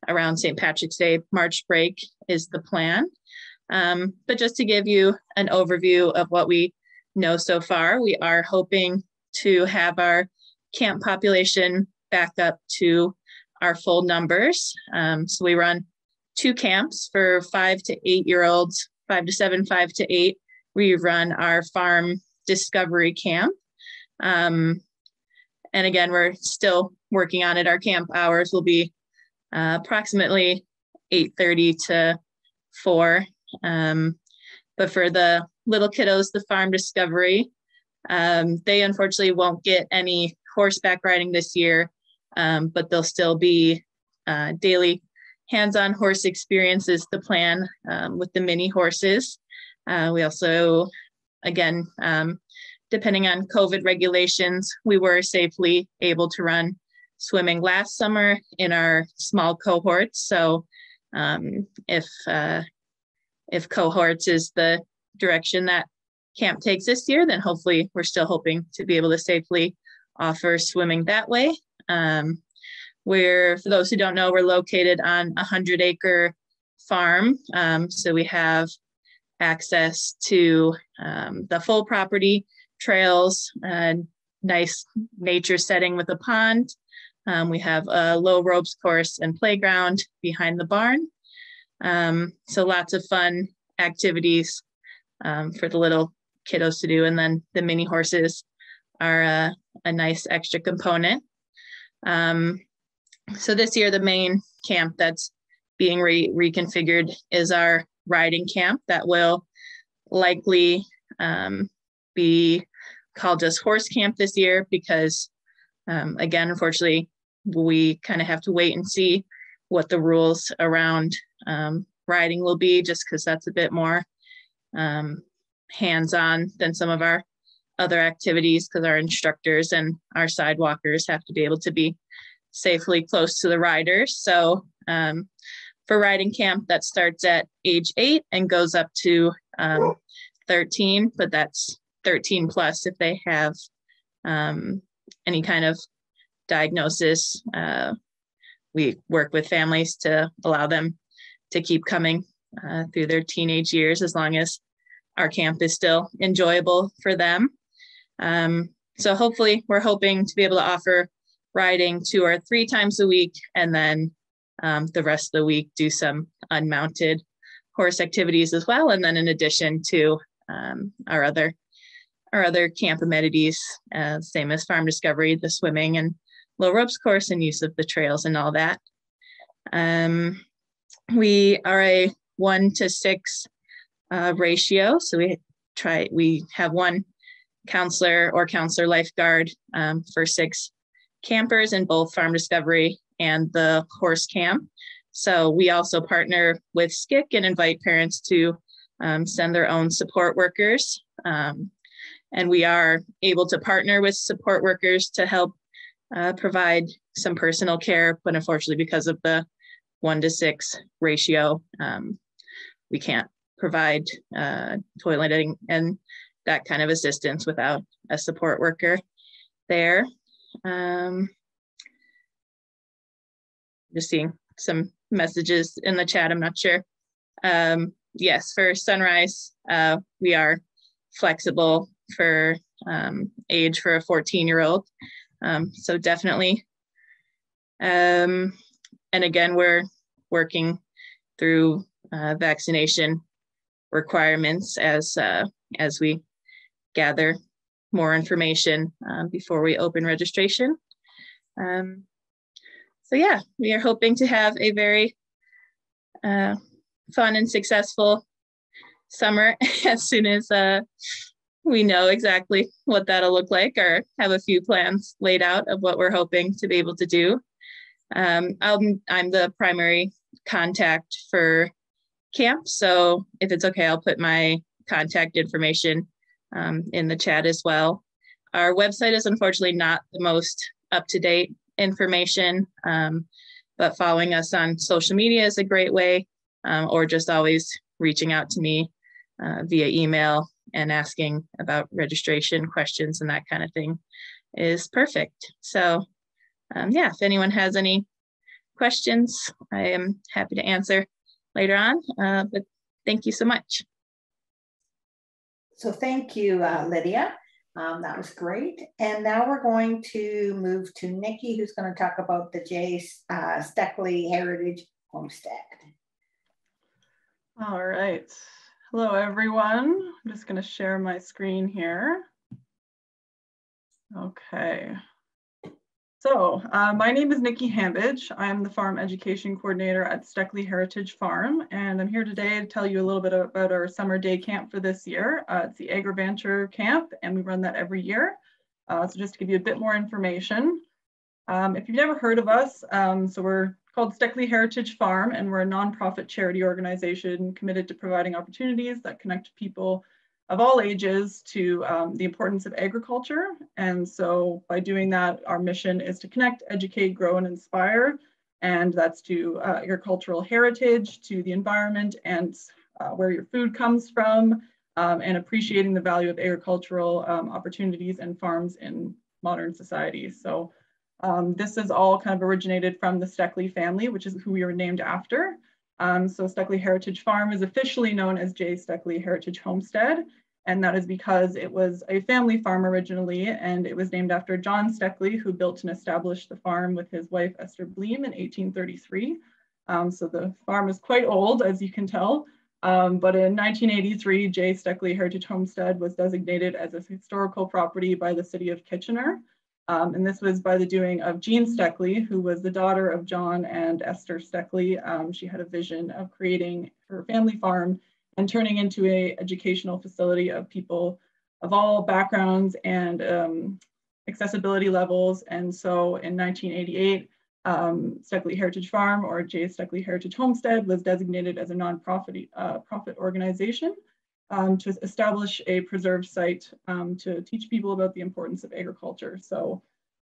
around St. Patrick's Day. March break is the plan. But just to give you an overview of what we know so far, we are hoping to have our camp population back up to our full numbers. So we run 2 camps for 5 to 8-year-olds, 5 to 7, 5 to 8. We run our farm discovery camp. And again, we're still working on it. Our camp hours will be approximately 8:30 to 4. But for the little kiddos, the farm discovery, they unfortunately won't get any horseback riding this year, but they'll still be daily hands-on horse experiences, the plan with the mini horses. We also, again, depending on COVID regulations, we were safely able to run swimming last summer in our small cohorts. So if cohorts is the direction that camp takes this year, then hopefully we're still hoping to be able to safely offer swimming that way. For those who don't know, we're located on a 100-acre farm. So we have access to the full property, trails, nice nature setting with a pond. We have a low ropes course and playground behind the barn. So lots of fun activities for the little kiddos to do. And then the mini horses are a nice extra component. So this year, the main camp that's being reconfigured is our riding camp that will likely be called just horse camp this year because, again, unfortunately, we kind of have to wait and see what the rules around riding will be, just because that's a bit more hands-on than some of our other activities, because our instructors and our sidewalkers have to be able to be safely close to the riders. So for riding camp, that starts at age 8 and goes up to 13, but that's 13 plus if they have any kind of diagnosis. We work with families to allow them to keep coming through their teenage years as long as our camp is still enjoyable for them. So hopefully we're hoping to be able to offer riding 2 or 3 times a week, and then the rest of the week do some unmounted horse activities as well. And then in addition to our other camp amenities, same as farm discovery, the swimming and low ropes course and use of the trails and all that. We are a 1 to 6 ratio. So we have 1 counselor or counselor lifeguard for 6 campers in both farm discovery and the horse camp. So we also partner with SCIC and invite parents to send their own support workers. And we are able to partner with support workers to help provide some personal care, but unfortunately because of the 1 to 6 ratio, we can't provide toileting and that kind of assistance without a support worker there. Just seeing some messages in the chat, I'm not sure. Yes, for Sunrise, we are flexible for age for a 14-year-old. So definitely. And again, we're working through vaccination requirements as we gather more information before we open registration. So yeah, we are hoping to have a very fun and successful summer as soon as we know exactly what that'll look like, or have a few plans laid out of what we're hoping to be able to do. I'm the primary contact for camp, so if it's okay, I'll put my contact information in the chat as well. Our website is unfortunately not the most up-to-date information, but following us on social media is a great way, or just always reaching out to me via email and asking about registration questions and that kind of thing is perfect. So yeah, if anyone has any questions, I am happy to answer later on, but thank you so much. So thank you, Lydia. That was great. And now we're going to move to Nikki, who's going to talk about the Stuckley Heritage Homestead. All right. Hello, everyone. I'm just going to share my screen here. Okay. So my name is Nikki Hambidge. I'm the Farm Education Coordinator at Stuckley Heritage Farm, and I'm here today to tell you a little bit about our summer day camp for this year. It's the Agroventure Camp, and we run that every year. So just to give you a bit more information, if you've never heard of us, so we're called Stuckley Heritage Farm, and we're a nonprofit charity organization committed to providing opportunities that connect people of all ages to the importance of agriculture. And so by doing that, our mission is to connect, educate, grow, and inspire. And that's to agricultural heritage, to the environment, and where your food comes from, and appreciating the value of agricultural opportunities and farms in modern society. So this is all kind of originated from the Stuckley family, which is who we were named after. So Stuckley Heritage Farm is officially known as J. Stuckley Heritage Homestead, and that is because it was a family farm originally, and it was named after John Stuckley, who built and established the farm with his wife Esther Bleem in 1833. So the farm is quite old, as you can tell. But in 1983, J. Stuckley Heritage Homestead was designated as a historical property by the city of Kitchener. And this was by the doing of Jean Stuckley, who was the daughter of John and Esther Stuckley. She had a vision of creating her family farm and turning into an educational facility of people of all backgrounds and accessibility levels. And so in 1988, Stuckley Heritage Farm, or J. Stuckley Heritage Homestead, was designated as a nonprofit profit organization to establish a preserved site to teach people about the importance of agriculture. So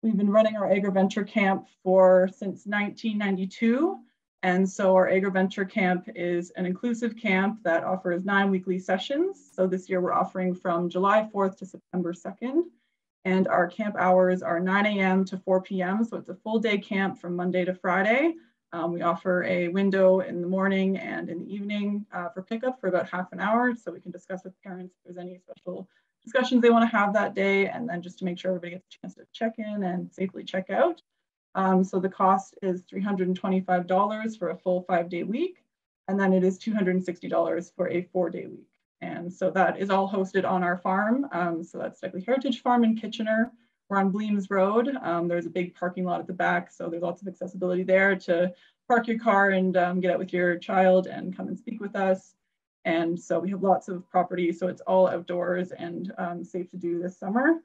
we've been running our Agroventure Camp since 1992. And so our Agroventure Camp is an inclusive camp that offers 9 weekly sessions. So this year we're offering from July 4th to September 2nd. And our camp hours are 9 a.m. to 4 p.m. So it's a full day camp from Monday to Friday. We offer a window in the morning and in the evening for pickup for about half an hour. So we can discuss with parents if there's any special discussions they want to have that day. And then just to make sure everybody gets a chance to check in and safely check out. So the cost is $325 for a full 5-day week. And then it is $260 for a 4-day week. And so that is all hosted on our farm. So that's Stuckley Heritage Farm in Kitchener. We're on Bleems Road. There's a big parking lot at the back, so there's lots of accessibility there to park your car and get out with your child and come and speak with us. And so we have lots of property, so it's all outdoors and safe to do this summer.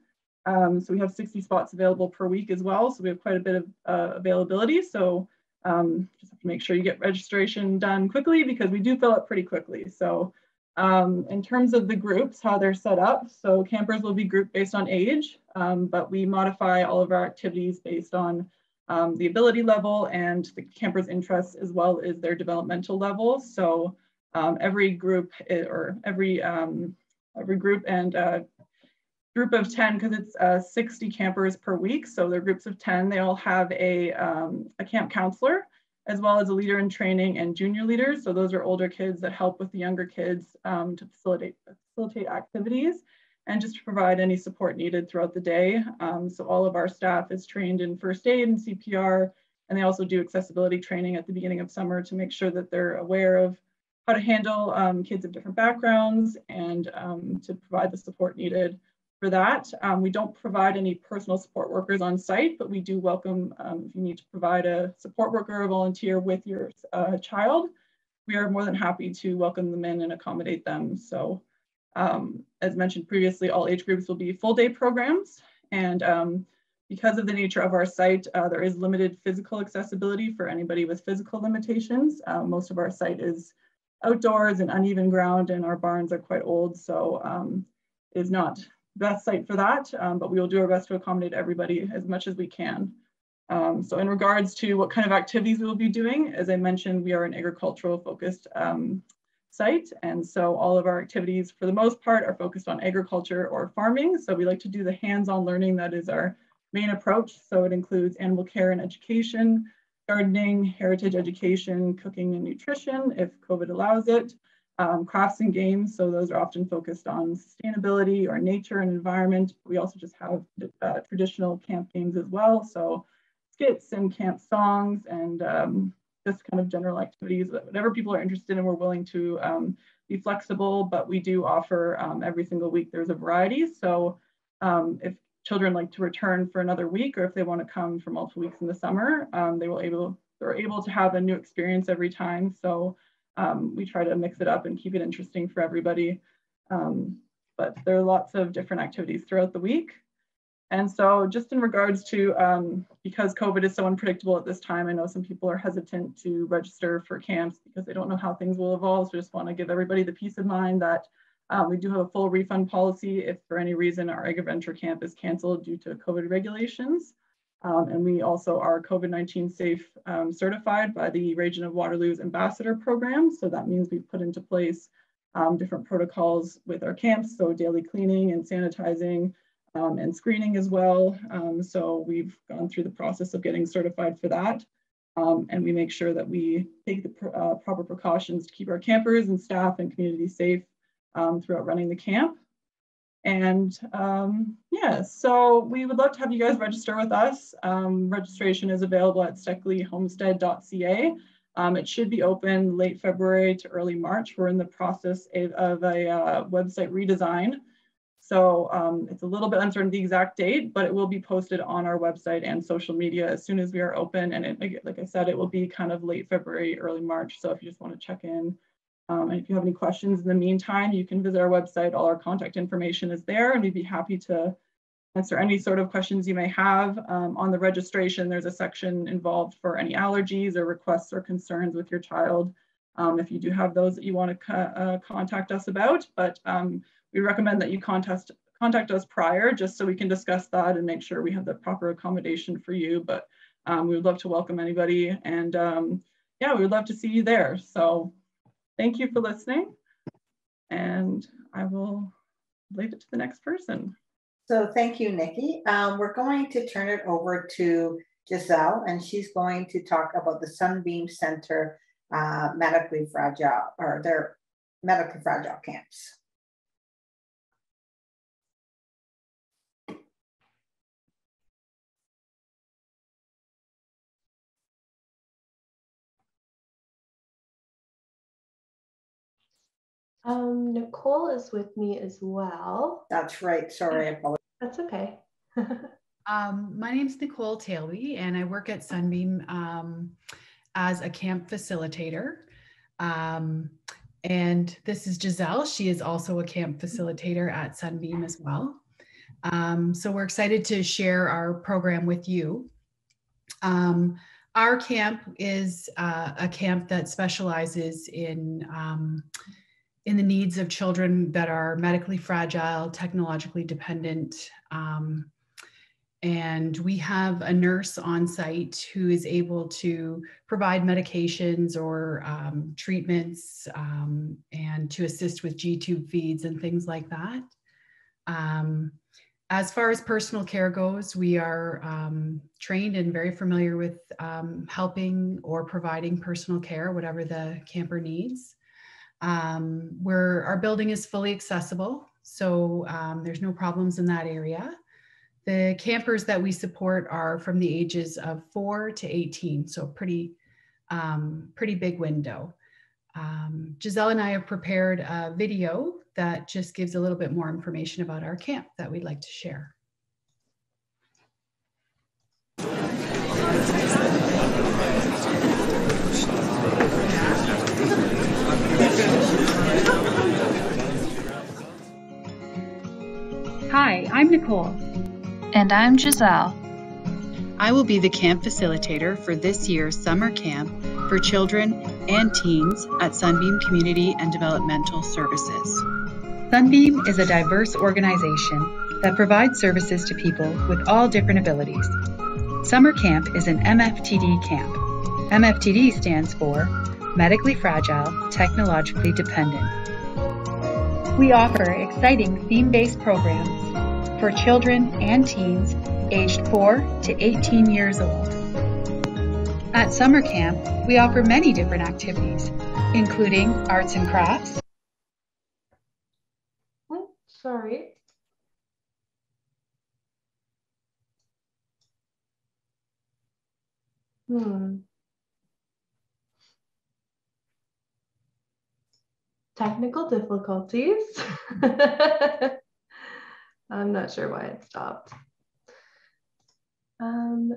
So we have 60 spots available per week as well. So we have quite a bit of availability. So just have to make sure you get registration done quickly because we do fill up pretty quickly. So in terms of the groups, how they're set up, so campers will be grouped based on age, but we modify all of our activities based on the ability level and the camper's interests as well as their developmental level. So every group every group and group of 10, because it's 60 campers per week, so they're groups of 10. They all have a camp counselor, as well as a leader in training and junior leaders. So those are older kids that help with the younger kids to facilitate activities and just to provide any support needed throughout the day. So all of our staff is trained in first aid and CPR, and they also do accessibility training at the beginning of summer to make sure that they're aware of how to handle kids of different backgrounds and to provide the support needed for that. We don't provide any personal support workers on site, but we do welcome if you need to provide a support worker or volunteer with your child, we are more than happy to welcome them in and accommodate them. So as mentioned previously, all age groups will be full day programs. And because of the nature of our site, there is limited physical accessibility for anybody with physical limitations. Most of our site is outdoors and uneven ground, and our barns are quite old. So is not best site for that, but we will do our best to accommodate everybody as much as we can. So in regards to what kind of activities we will be doing, as I mentioned, we are an agricultural focused site. And so all of our activities for the most part are focused on agriculture or farming. So we like to do the hands-on learning. That is our main approach. So it includes animal care and education, gardening, heritage education, cooking and nutrition, if COVID allows it. Crafts and games, so those are often focused on sustainability or nature and environment. We also just have traditional camp games as well, so skits and camp songs and just kind of general activities, whatever people are interested in. We're willing to be flexible, but we do offer every single week there's a variety. So if children like to return for another week, or if they want to come for multiple weeks in the summer, they're able to have a new experience every time. So we try to mix it up and keep it interesting for everybody. But there are lots of different activities throughout the week. And so just in regards to, because COVID is so unpredictable at this time, I know some people are hesitant to register for camps because they don't know how things will evolve. So I just want to give everybody the peace of mind that we do have a full refund policy if for any reason our Agroventure Camp is canceled due to COVID regulations. And we also are COVID-19 safe certified by the Region of Waterloo's Ambassador Program. So that means we've put into place different protocols with our camps, so daily cleaning and sanitizing and screening as well. So we've gone through the process of getting certified for that. and we make sure that we take the proper precautions to keep our campers and staff and community safe throughout running the camp. And yeah, so we would love to have you guys register with us. Registration is available at stuckleyhomestead.ca. It should be open late February to early March. We're in the process of a website redesign. So it's a little bit uncertain the exact date, but it will be posted on our website and social media as soon as we are open. And it, like I said, it will be kind of late February, early March. So if you just want to check in, and if you have any questions in the meantime, you can visit our website. All our contact information is there, and we'd be happy to answer any sort of questions you may have. On the registration, there's a section involved for any allergies or requests or concerns with your child, if you do have those that you want to contact us about. But we recommend that you contact us prior, just so we can discuss that and make sure we have the proper accommodation for you. But we would love to welcome anybody, and yeah, we would love to see you there. So thank you for listening, and I will leave it to the next person. So thank you, Nikki. We're going to turn it over to Giselle, and she's going to talk about the Sunbeam Center medically fragile, or their medically fragile camps. Nicole is with me as well. That's right. Sorry, I apologize. That's okay. My name's Nicole Tailby, and I work at Sunbeam as a camp facilitator. And this is Giselle. She is also a camp facilitator at Sunbeam as well. So we're excited to share our program with you. Our camp is a camp that specializes in the needs of children that are medically fragile, technologically dependent. And we have a nurse on site who is able to provide medications or treatments and to assist with G-tube feeds and things like that. As far as personal care goes, we are trained and very familiar with helping or providing personal care, whatever the camper needs. Our building is fully accessible, so there's no problems in that area. The campers that we support are from the ages of 4 to 18, so pretty big window. Giselle and I have prepared a video that just gives a little bit more information about our camp that we'd like to share. Hi, I'm Nicole. And I'm Giselle. I will be the camp facilitator for this year's summer camp for children and teens at Sunbeam Community and Developmental Services. Sunbeam is a diverse organization that provides services to people with all different abilities. Summer camp is an MFTD camp. MFTD stands for Medically Fragile, Technologically Dependent. We offer exciting theme-based programs for children and teens aged 4 to 18 years old. At summer camp, we offer many different activities, including arts and crafts. Oh, sorry. Technical difficulties. I'm not sure why it stopped. I'm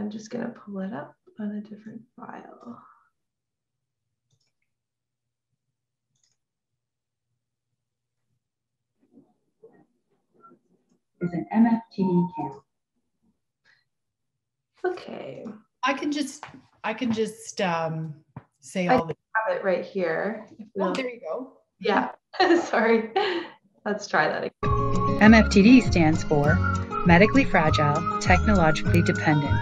just gonna pull it up on a different file. Is an MFTD camp. Okay. I can just say I all the. have it right here. Oh, there you go. Yeah. Sorry. Let's try that again. MFTD stands for Medically Fragile, Technologically Dependent.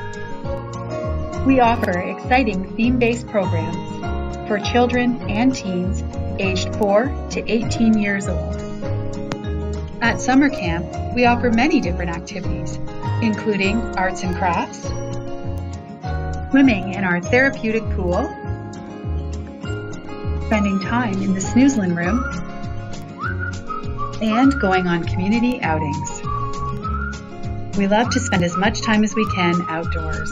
We offer exciting theme-based programs for children and teens aged 4 to 18 years old. At summer camp, we offer many different activities, including arts and crafts, swimming in our therapeutic pool, spending time in the snoozlin room, and going on community outings. We love to spend as much time as we can outdoors.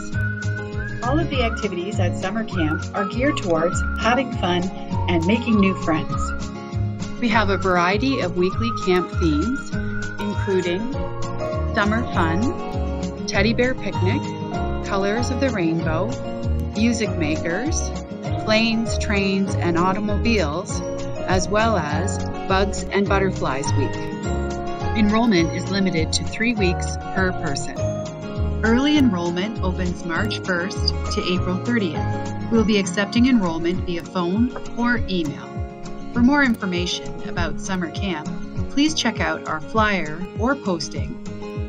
All of the activities at summer camp are geared towards having fun and making new friends. We have a variety of weekly camp themes, including summer fun, teddy bear picnic, colors of the rainbow, music makers, planes, trains, and automobiles, as well as Bugs and Butterflies Week. Enrollment is limited to 3 weeks per person. Early enrollment opens March 1st to April 30th. We'll be accepting enrollment via phone or email. For more information about summer camp, please check out our flyer or posting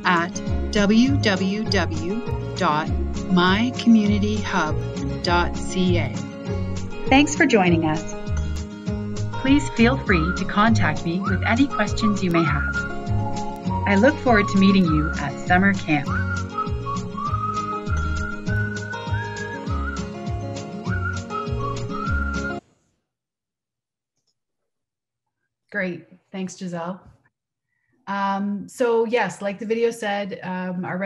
at www.mycommunityhub.ca. Thanks for joining us. Please feel free to contact me with any questions you may have. I look forward to meeting you at summer camp. Great, thanks Giselle. So yes, like the video said, our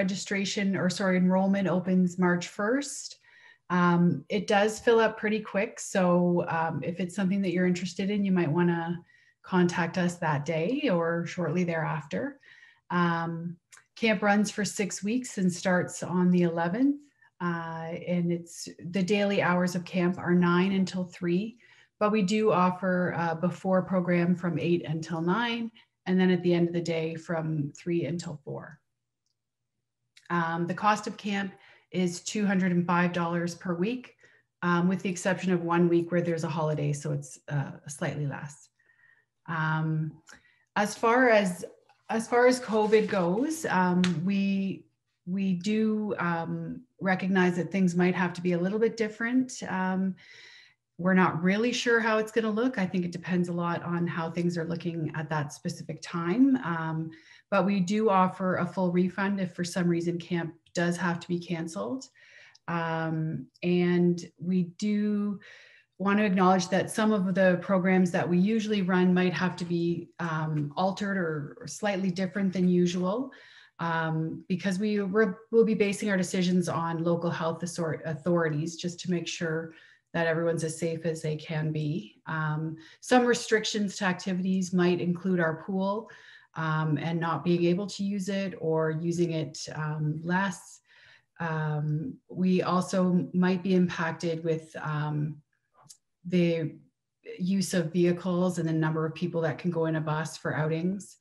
enrollment opens March 1st. It does fill up pretty quick, so if it's something that you're interested in, you might want to contact us that day or shortly thereafter. Camp runs for 6 weeks and starts on the 11th, and the daily hours of camp are 9 until 3, but we do offer a before program from 8 until 9, and then at the end of the day from 3 until 4. The cost of camp is $205 per week, with the exception of 1 week where there's a holiday, so it's slightly less. As far as COVID goes, we do recognize that things might have to be a little bit different. We're not really sure how it's going to look. I think it depends a lot on how things are looking at that specific time. But we do offer a full refund if for some reason camp does have to be canceled. And we do want to acknowledge that some of the programs that we usually run might have to be altered or slightly different than usual, because we'll be basing our decisions on local health authorities just to make sure that everyone's as safe as they can be. Some restrictions to activities might include our pool and not being able to use it or using it less. We also might be impacted with the use of vehicles and the number of people that can go in a bus for outings,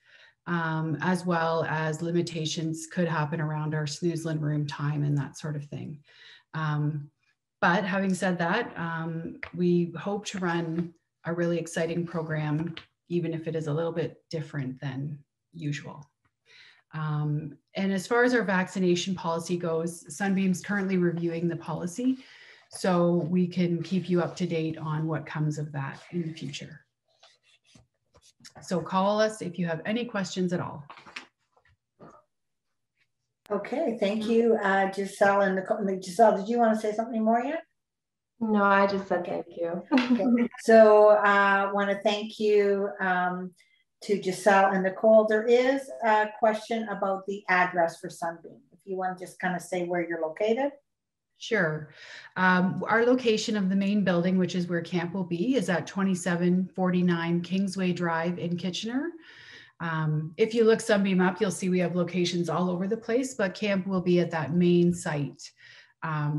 as well as limitations could happen around our snoozlin room time and that sort of thing. But having said that, we hope to run a really exciting program, even if it is a little bit different than usual. And as far as our vaccination policy goes, Sunbeam's currently reviewing the policy, so we can keep you up to date on what comes of that in the future. So call us if you have any questions at all. Okay, thank you, Giselle and Nicole. Giselle, did you want to say something more yet? No, I just said thank you. Okay. So I want to thank you to Giselle and Nicole. There is a question about the address for Sunbeam. If you want to just kind of say where you're located. Sure. Our location of the main building, which is where camp will be, is at 2749 Kingsway Drive in Kitchener. If you look Sunbeam up, you'll see we have locations all over the place, but camp will be at that main site,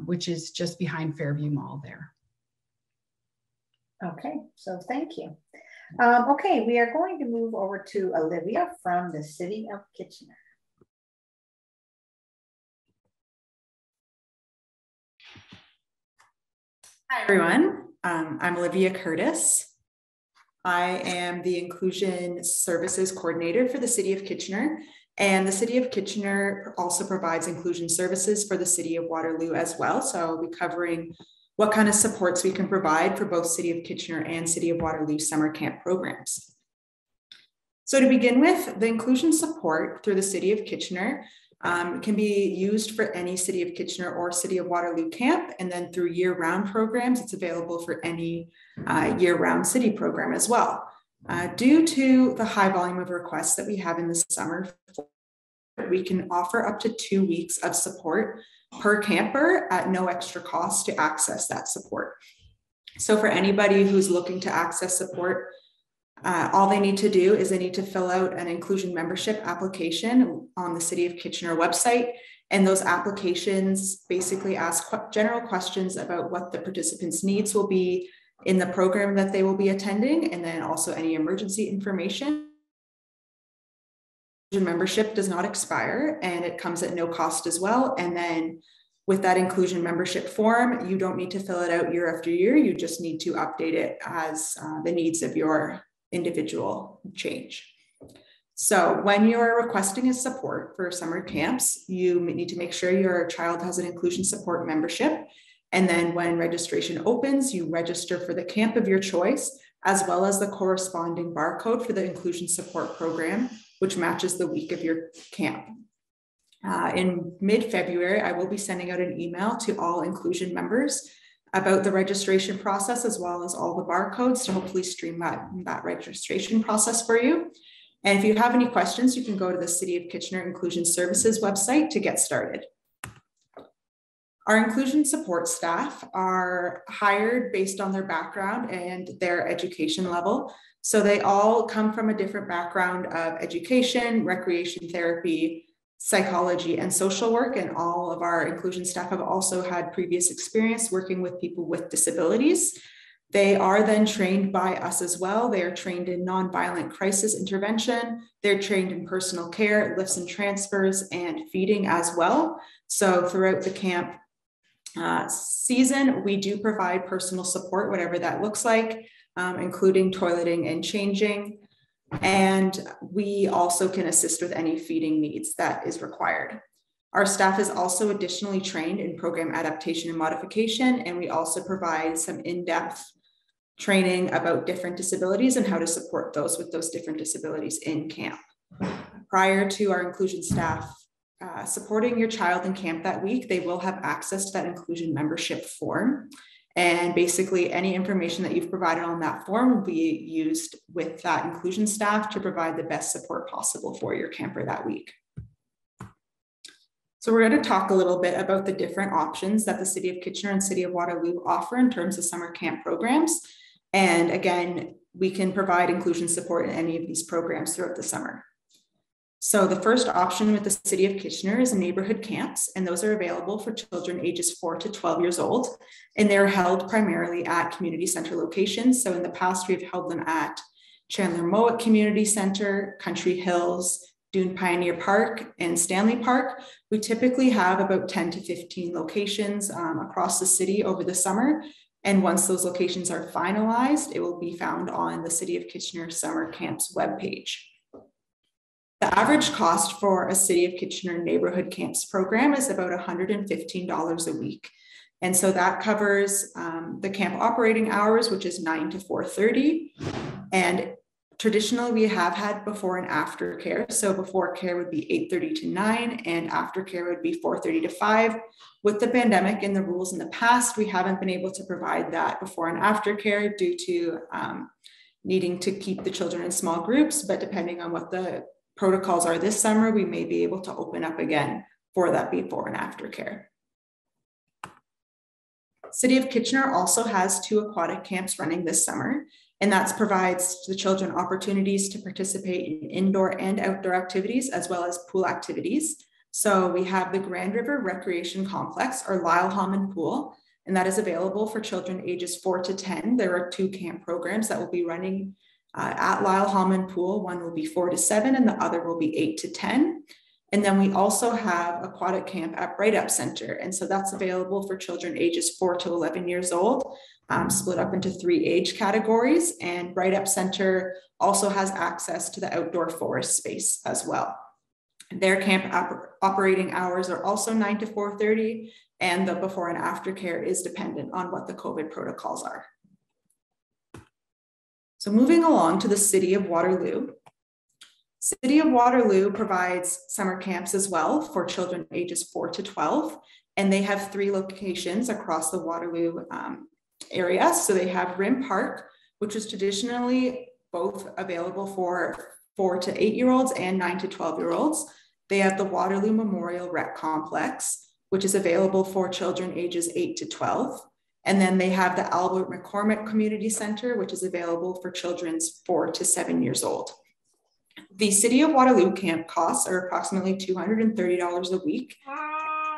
which is just behind Fairview Mall there. Okay, so thank you. Okay, we are going to move over to Olivia from the City of Kitchener. Hi, everyone. I'm Olivia Curtis. I am the Inclusion Services Coordinator for the City of Kitchener, and the City of Kitchener also provides inclusion services for the City of Waterloo as well. So I'll be covering what kind of supports we can provide for both City of Kitchener and City of Waterloo summer camp programs. So to begin with, the inclusion support through the City of Kitchener It can be used for any City of Kitchener or City of Waterloo camp, and then through year-round programs, it's available for any year-round city program as well. Due to the high volume of requests that we have in the summer, we can offer up to 2 weeks of support per camper at no extra cost to access that support. So for anybody who's looking to access support, all they need to do is they need to fill out an inclusion membership application on the City of Kitchener website. And those applications basically ask general questions about what the participants' needs will be in the program that they will be attending, and then also any emergency information. Membership does not expire and it comes at no cost as well. And then with that inclusion membership form, you don't need to fill it out year after year. You just need to update it as the needs of your individual change. So when you're requesting a support for summer camps, you need to make sure your child has an inclusion support membership. And then when registration opens, you register for the camp of your choice, as well as the corresponding barcode for the inclusion support program, which matches the week of your camp. In mid-February, I will be sending out an email to all inclusion members about the registration process, as well as all the barcodes to hopefully streamline that registration process for you. And if you have any questions, you can go to the City of Kitchener Inclusion Services website to get started. Our inclusion support staff are hired based on their background and their education level. So they all come from a different background of education, recreation therapy, psychology, and social work. And all of our inclusion staff have also had previous experience working with people with disabilities. They are then trained by us as well. They are trained in nonviolent crisis intervention. They're trained in personal care, lifts and transfers, and feeding as well. So throughout the camp season, we do provide personal support, whatever that looks like, including toileting and changing. And we also can assist with any feeding needs that is required. Our staff is also additionally trained in program adaptation and modification, and we also provide some in-depth training about different disabilities and how to support those with those different disabilities in camp. Prior to our inclusion staff supporting your child in camp that week, they will have access to that inclusion membership form. And basically any information that you've provided on that form will be used with that inclusion staff to provide the best support possible for your camper that week. So we're going to talk a little bit about the different options that the City of Kitchener and City of Waterloo offer in terms of summer camp programs. And again, we can provide inclusion support in any of these programs throughout the summer. So the first option with the City of Kitchener is neighborhood camps, and those are available for children ages 4 to 12 years old, and they're held primarily at community center locations. So in the past, we've held them at Chandler Mowat Community Center, Country Hills, Dune Pioneer Park, and Stanley Park. We typically have about 10 to 15 locations across the city over the summer. And once those locations are finalized, it will be found on the City of Kitchener Summer Camps webpage. The average cost for a City of Kitchener neighborhood camps program is about $115 a week. And so that covers the camp operating hours, which is 9 to 4:30. And traditionally we have had before and after care. So before care would be 8:30 to 9 and after care would be 4:30 to 5. With the pandemic and the rules in the past, we haven't been able to provide that before and after care due to needing to keep the children in small groups. But depending on what the protocols are this summer, we may be able to open up again for that before and after care. City of Kitchener also has 2 aquatic camps running this summer, and that provides the children opportunities to participate in indoor and outdoor activities, as well as pool activities. So we have the Grand River Recreation Complex, or Lyle Hammond Pool, and that is available for children ages 4 to 10. There are 2 camp programs that will be running at Lyle Hammond Pool. One will be 4 to 7 and the other will be 8 to 10. And then we also have aquatic camp at Bright Up Center. And so that's available for children ages 4 to 11 years old, split up into 3 age categories. And Bright Up Center also has access to the outdoor forest space as well. Their camp operating hours are also 9 to 4:30, and the before and after care is dependent on what the COVID protocols are. So moving along to the City of Waterloo. City of Waterloo provides summer camps as well for children ages 4 to 12, and they have 3 locations across the Waterloo area. So they have Rim Park, which is traditionally both available for 4 to 8-year-olds and 9 to 12-year-olds. They have the Waterloo Memorial Rec Complex, which is available for children ages 8 to 12. And then they have the Albert McCormick Community Center, which is available for children 4 to 7 years old. The City of Waterloo camp costs are approximately $230 a week.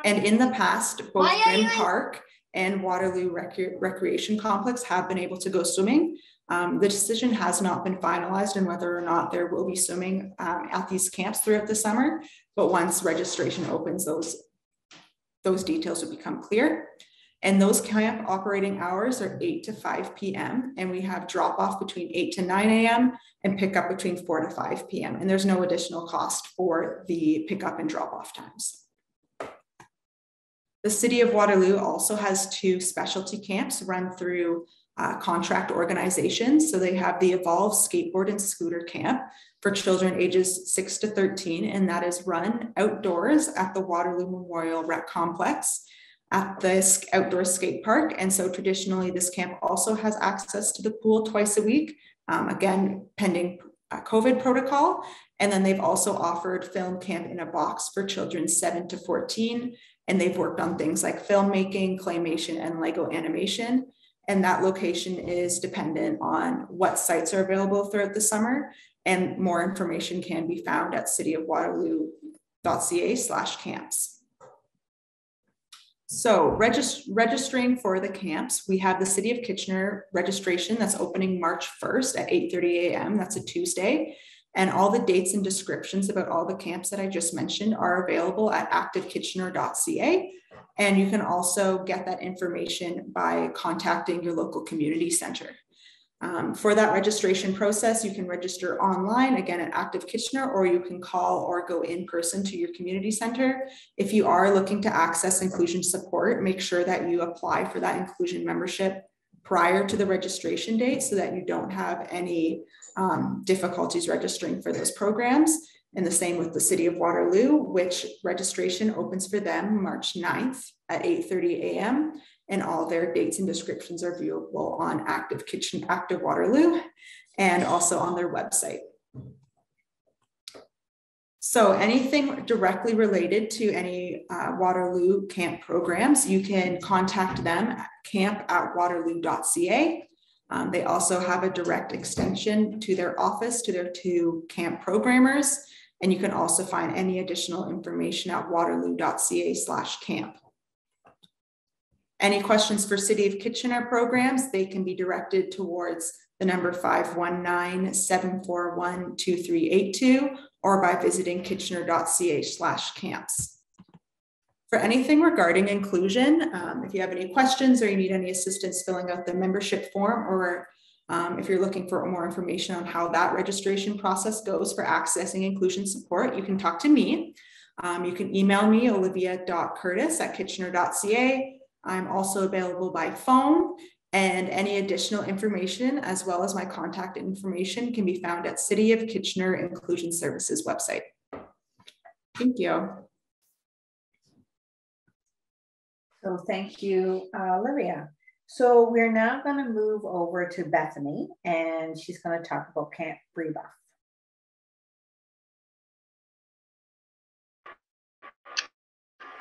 And in the past, both Rim Park and Waterloo Recreation Complex have been able to go swimming. The decision has not been finalized on whether or not there will be swimming at these camps throughout the summer, but once registration opens, those details will become clear. And those camp operating hours are 8 to 5 p.m. And we have drop off between 8 to 9 a.m. and pickup between 4 to 5 p.m. And there's no additional cost for the pickup and drop off times. The City of Waterloo also has 2 specialty camps run through contract organizations. So they have the Evolve Skateboard and Scooter Camp for children ages 6 to 13, and that is run outdoors at the Waterloo Memorial Rec Complex at the outdoor skate park. And so traditionally this camp also has access to the pool twice a week, again, pending COVID protocol. And then they've also offered Film Camp in a Box for children 7 to 14. And they've worked on things like filmmaking, claymation, and Lego animation. And that location is dependent on what sites are available throughout the summer. And more information can be found at cityofwaterloo.ca/camps. So registering for the camps, we have the City of Kitchener registration that's opening March 1st at 8:30 a.m. That's a Tuesday. And all the dates and descriptions about all the camps that I just mentioned are available at activekitchener.ca. And you can also get that information by contacting your local community center. For that registration process, you can register online, again at Active Kitchener, or you can call or go in person to your community center. If you are looking to access inclusion support, make sure that you apply for that inclusion membership prior to the registration date so that you don't have any difficulties registering for those programs. And the same with the City of Waterloo, which registration opens for them March 9th at 8:30 a.m. And all their dates and descriptions are viewable on Active Waterloo and also on their website. So anything directly related to any Waterloo camp programs, you can contact them at camp@waterloo.ca. They also have a direct extension to their office, to their 2 camp programmers. And you can also find any additional information at waterloo.ca/camp. Any questions for City of Kitchener programs, they can be directed towards the number 519-741-2382 or by visiting kitchener.ca/camps. For anything regarding inclusion, if you have any questions or you need any assistance filling out the membership form, or if you're looking for more information on how that registration process goes for accessing inclusion support, you can talk to me. You can email me, olivia.curtis@kitchener.ca. I'm also available by phone, and any additional information as well as my contact information can be found at City of Kitchener Inclusion Services website. Thank you. So thank you, Olivia. So we're now going to move over to Bethany, and she's going to talk about Camp Rebuff.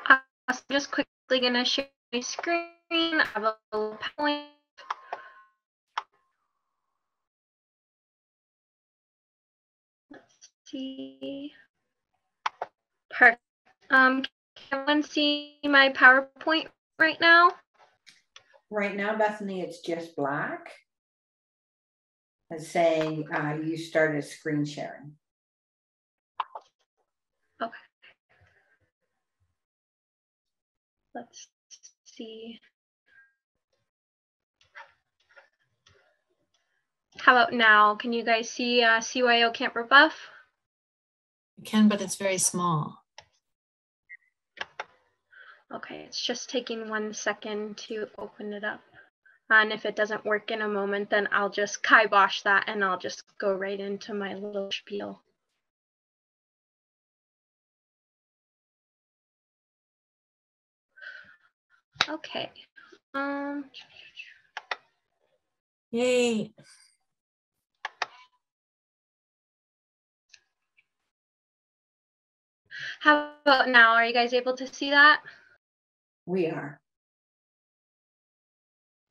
I'm just quickly going to share my screen. I have a little PowerPoint. Let's see. Perfect. Can anyone see my PowerPoint right now? Right now, Bethany, it's just black. It's saying you started screen sharing. Okay. Let's see. How about now? Can you guys see CYO Camp Rebuff? I can, but it's very small. Okay, it's just taking 1 second to open it up. And if it doesn't work in a moment, then I'll just kibosh that and I'll just go right into my little spiel. Okay. Yay. How about now? Are you guys able to see that? We are.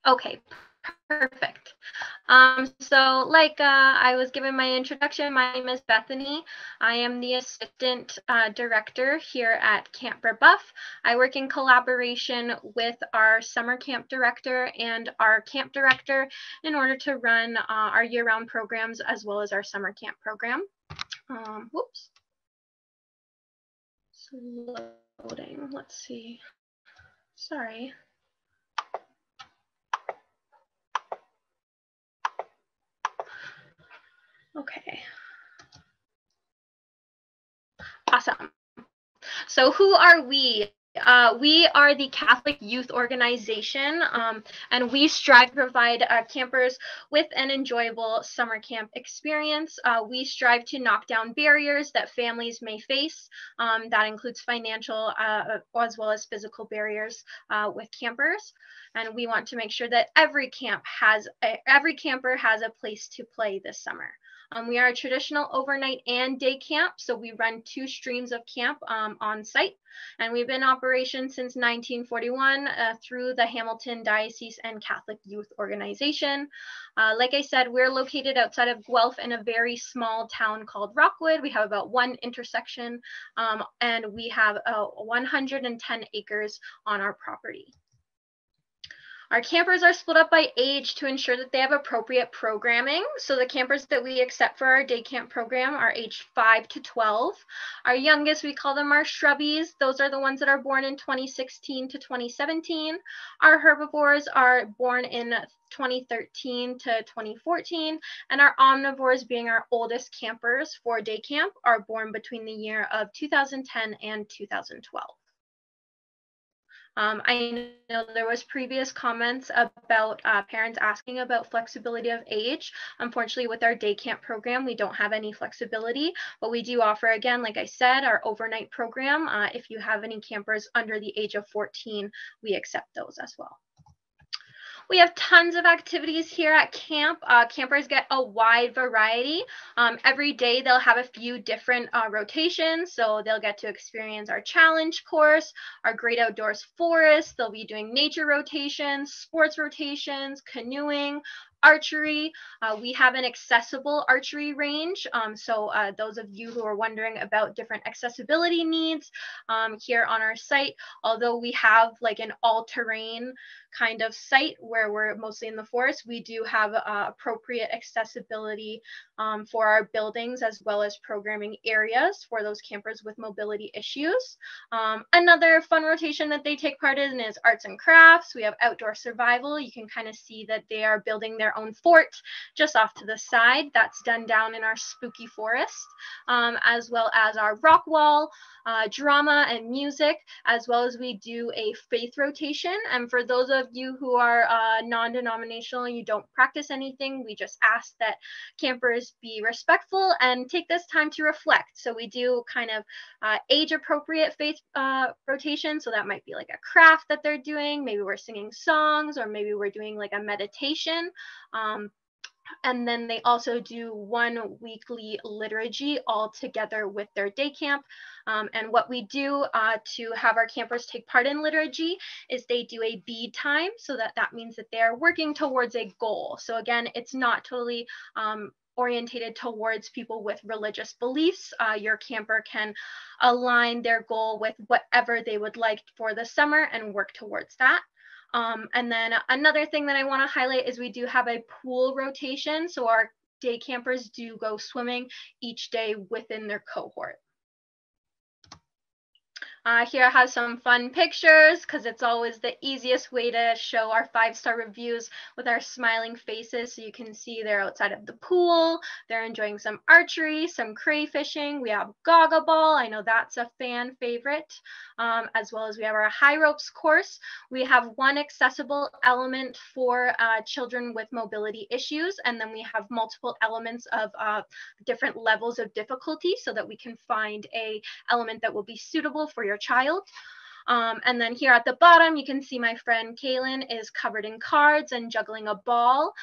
Okay, perfect. So like I was given my introduction, my name is Bethany. I am the assistant director here at Camp Rebuff. I work in collaboration with our summer camp director and our camp director in order to run our year-round programs as well as our summer camp program. Whoops. It's loading, let's see. Sorry. Okay. Awesome. So who are we? We are the Catholic Youth Organization, and we strive to provide campers with an enjoyable summer camp experience. We strive to knock down barriers that families may face. That includes financial as well as physical barriers with campers. And we want to make sure that every camper has a place to play this summer. We are a traditional overnight and day camp, so we run 2 streams of camp on site, and we've been in operation since 1941 through the Hamilton Diocese and Catholic Youth Organization. Like I said, we're located outside of Guelph in a very small town called Rockwood. We have about 1 intersection, and we have 110 acres on our property. Our campers are split up by age to ensure that they have appropriate programming. So the campers that we accept for our day camp program are aged 5 to 12. Our youngest, we call them our shrubbies. Those are the ones that are born in 2016 to 2017. Our herbivores are born in 2013 to 2014. And our omnivores, being our oldest campers for day camp, are born between the year of 2010 and 2012. I know there was previous comments about parents asking about flexibility of age. Unfortunately, with our day camp program, we don't have any flexibility, but we do offer, again, like I said, our overnight program. If you have any campers under the age of 14, we accept those as well. We have tons of activities here at camp. Campers get a wide variety. Every day they'll have a few different rotations. So they'll get to experience our challenge course, our great outdoors forest. They'll be doing nature rotations, sports rotations, canoeing, archery. We have an accessible archery range. So those of you who are wondering about different accessibility needs here on our site, although we have like an all-terrain kind of site where we're mostly in the forest, we do have appropriate accessibility for our buildings as well as programming areas for those campers with mobility issues. Another fun rotation that they take part in is arts and crafts. We have outdoor survival. You can kind of see that they are building their own fort just off to the side. That's done down in our spooky forest, as well as our rock wall, drama and music, as well as we do a faith rotation. And for those of you who are non-denominational, you don't practice anything, we just ask that campers be respectful and take this time to reflect. So we do kind of age appropriate faith rotation. So that might be like a craft that they're doing. Maybe we're singing songs, or maybe we're doing like a meditation. And then they also do 1 weekly liturgy all together with their day camp. And what we do to have our campers take part in liturgy is they do a bead time. So that means that they're working towards a goal. So again, it's not totally orientated towards people with religious beliefs. Your camper can align their goal with whatever they would like for the summer and work towards that. And then another thing that I want to highlight is we do have a pool rotation. So our day campers do go swimming each day within their cohort. Here I have some fun pictures because it's always the easiest way to show our 5-star reviews with our smiling faces. So you can see they're outside of the pool. They're enjoying some archery, some crayfishing. We have Gaga Ball. I know that's a fan favorite, as well as we have our high ropes course. We have 1 accessible element for children with mobility issues. And then we have multiple elements of different levels of difficulty so that we can find a element that will be suitable for your child. And then here at the bottom, you can see my friend Kaylin is covered in cards and juggling a ball.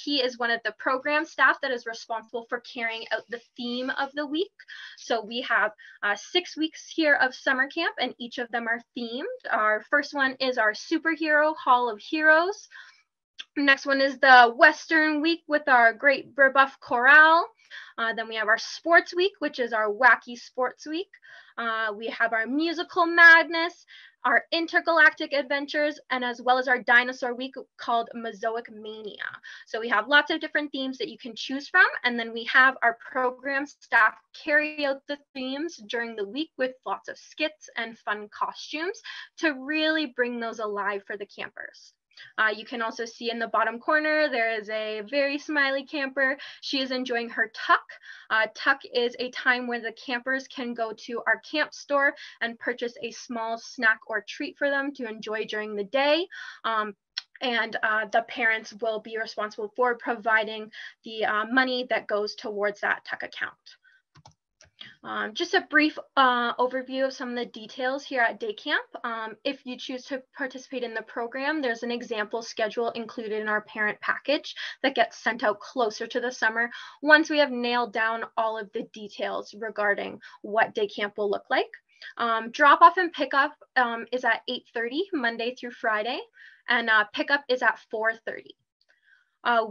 He is one of the program staff that is responsible for carrying out the theme of the week. So we have 6 weeks here of summer camp, and each of them are themed. Our first one is our Superhero Hall of Heroes. Next one is the Western Week with our Great Burbuff Chorale. Then we have our Sports Week, which is our Wacky Sports Week. We have our Musical Madness, our Intergalactic Adventures, and as well as our Dinosaur Week called Mozoic Mania. So we have lots of different themes that you can choose from. And then we have our program staff carry out the themes during the week with lots of skits and fun costumes to really bring those alive for the campers. You can also see in the bottom corner, there is a very smiley camper. She is enjoying her tuck. Tuck is a time where the campers can go to our camp store and purchase a small snack or treat for them to enjoy during the day. And the parents will be responsible for providing the money that goes towards that tuck account. Just a brief overview of some of the details here at day camp. If you choose to participate in the program, there's an example schedule included in our parent package that gets sent out closer to the summer once we have nailed down all of the details regarding what day camp will look like. Drop off and pickup is at 8:30 Monday through Friday, and pickup is at 4:30.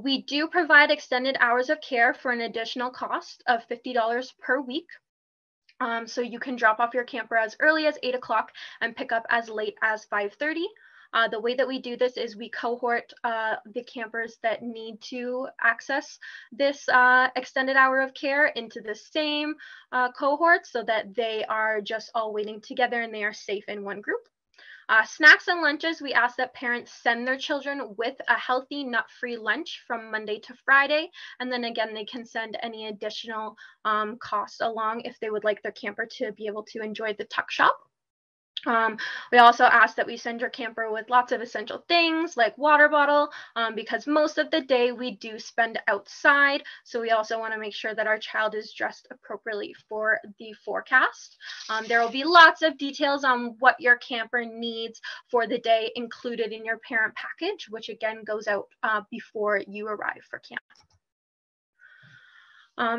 We do provide extended hours of care for an additional cost of $50 per week. So you can drop off your camper as early as 8 o'clock and pick up as late as 5:30. The way that we do this is we cohort the campers that need to access this extended hour of care into the same cohort so that they are just all waiting together and they are safe in one group. Snacks and lunches, we ask that parents send their children with a healthy nut-free lunch from Monday to Friday. And then again, they can send any additional costs along if they would like their camper to be able to enjoy the tuck shop. We also ask that we send your camper with lots of essential things like water bottle because most of the day we do spend outside. So we also want to make sure that our child is dressed appropriately for the forecast. There will be lots of details on what your camper needs for the day included in your parent package, which again goes out before you arrive for camp.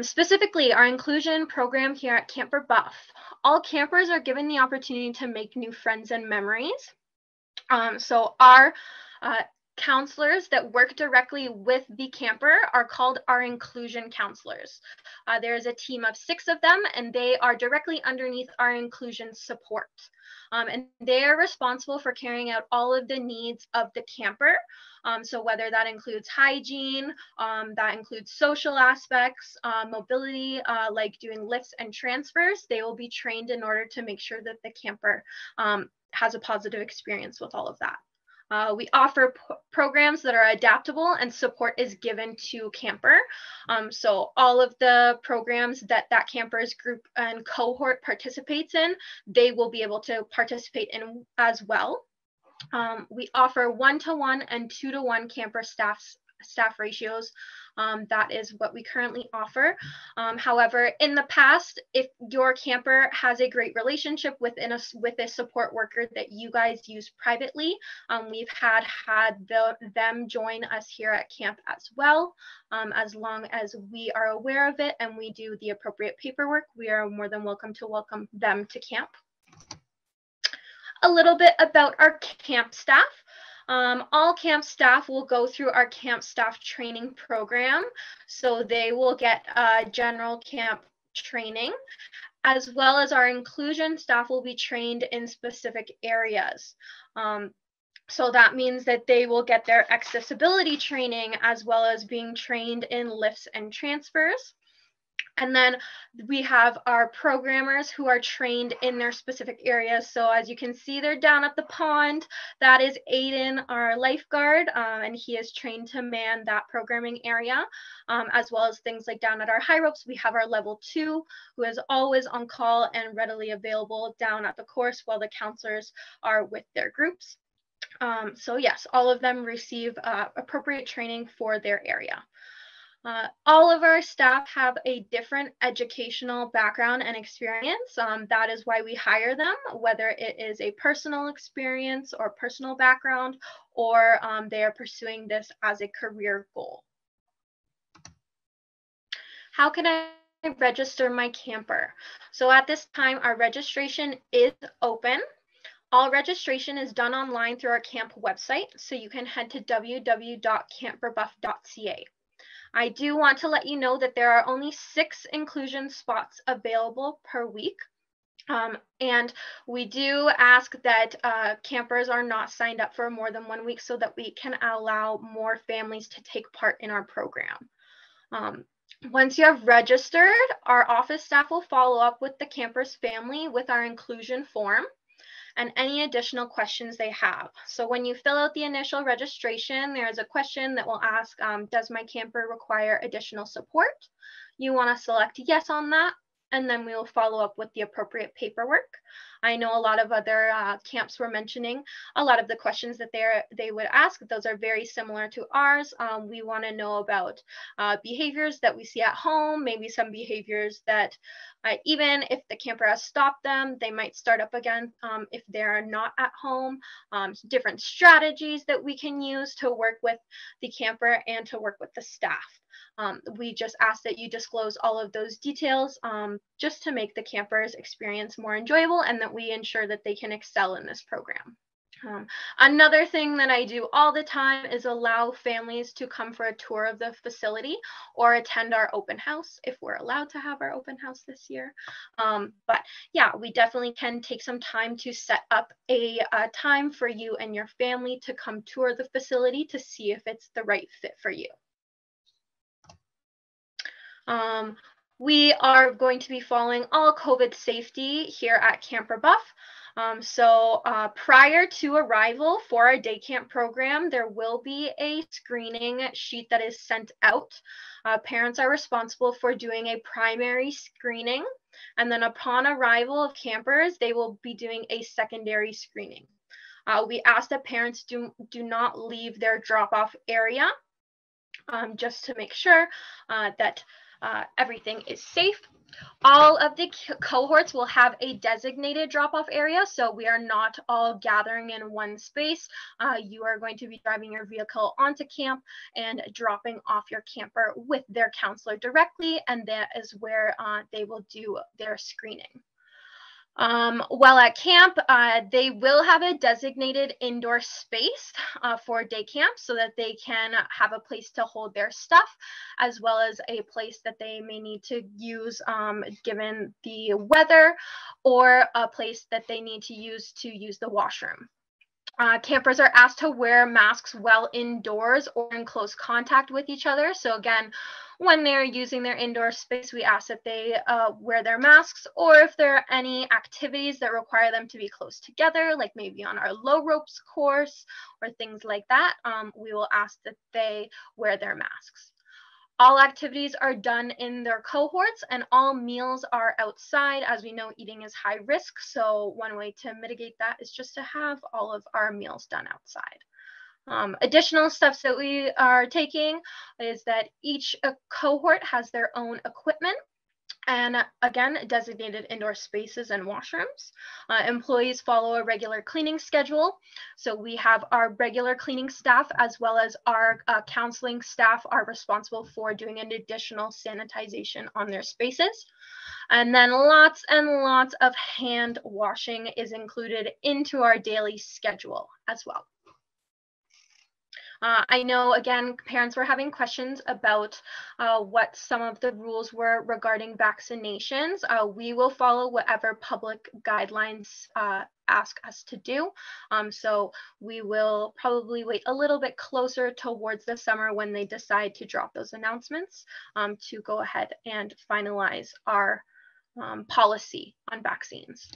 Specifically, our inclusion program here at Camper Buff. All campers are given the opportunity to make new friends and memories. So our counselors that work directly with the camper are called our inclusion counselors. There is a team of 6 of them, and they are directly underneath our inclusion support. And they are responsible for carrying out all of the needs of the camper. So whether that includes hygiene, that includes social aspects, mobility, like doing lifts and transfers, they will be trained in order to make sure that the camper has a positive experience with all of that. We offer programs that are adaptable and support is given to camper. So all of the programs that that camper's group and cohort participates in, they will be able to participate in as well. We offer 1-to-1 and 2-to-1 camper staff ratios. That is what we currently offer. However, in the past, if your camper has a great relationship with a support worker that you guys use privately, we've had them join us here at camp as well. As long as we are aware of it and we do the appropriate paperwork, we are more than welcome to welcome them to camp. A little bit about our camp staff. All camp staff will go through our camp staff training program. So they will get general camp training, as well as our inclusion staff will be trained in specific areas. So that means that they will get their accessibility training as well as being trained in lifts and transfers. And then we have our programmers who are trained in their specific areas. So as you can see, they're down at the pond. That is Aiden, our lifeguard, and he is trained to man that programming area, as well as things like down at our high ropes. We have our level 2, who is always on call and readily available down at the course while the counselors are with their groups. So yes, all of them receive appropriate training for their area. All of our staff have a different educational background and experience. That is why we hire them, whether it is a personal experience or personal background, or they are pursuing this as a career goal. How can I register my camper? So at this time, our registration is open. All registration is done online through our camp website, so you can head to www.camperbuff.ca. I do want to let you know that there are only 6 inclusion spots available per week. And we do ask that campers are not signed up for more than 1 week so that we can allow more families to take part in our program. Once you have registered, our office staff will follow up with the camper's family with our inclusion form and any additional questions they have. So when you fill out the initial registration, there's a question that will ask, does my camper require additional support? You want to select yes on that, and then we will follow up with the appropriate paperwork. I know a lot of other camps were mentioning a lot of the questions that they would ask. Those are very similar to ours. We want to know about behaviors that we see at home, maybe some behaviors that even if the camper has stopped them, they might start up again if they're not at home. Different strategies that we can use to work with the camper and to work with the staff. We just ask that you disclose all of those details just to make the camper's experience more enjoyable and that we ensure that they can excel in this program. Another thing that I do all the time is allow families to come for a tour of the facility or attend our open house if we're allowed to have our open house this year. But yeah, we definitely can take some time to set up a time for you and your family to come tour the facility to see if it's the right fit for you. We are going to be following all COVID safety here at Camper Buff. So prior to arrival for our day camp program, there will be a screening sheet that is sent out. Parents are responsible for doing a primary screening, and then upon arrival of campers, they will be doing a secondary screening. We ask that parents do not leave their drop-off area just to make sure that everything is safe. All of the cohorts will have a designated drop-off area, so we are not all gathering in one space. You are going to be driving your vehicle onto camp and dropping off your camper with their counselor directly, and that is where they will do their screening. While at camp, they will have a designated indoor space for day camp so that they can have a place to hold their stuff, as well as a place that they may need to use given the weather, or a place that they need to use the washroom. Campers are asked to wear masks while indoors or in close contact with each other. So again, when they're using their indoor space, we ask that they wear their masks, or if there are any activities that require them to be close together, like maybe on our low ropes course or things like that, we will ask that they wear their masks. All activities are done in their cohorts, and all meals are outside. As we know, eating is high risk, so one way to mitigate that is just to have all of our meals done outside. Additional steps that we are taking is that each cohort has their own equipment, and again, designated indoor spaces and washrooms. Employees follow a regular cleaning schedule. So we have our regular cleaning staff, as well as our counseling staff are responsible for doing an additional sanitization on their spaces. And then lots and lots of hand washing is included into our daily schedule as well. I know, again, parents were having questions about what some of the rules were regarding vaccinations. We will follow whatever public guidelines ask us to do. So we will probably wait a little bit closer towards the summer when they decide to drop those announcements to go ahead and finalize our policy on vaccines.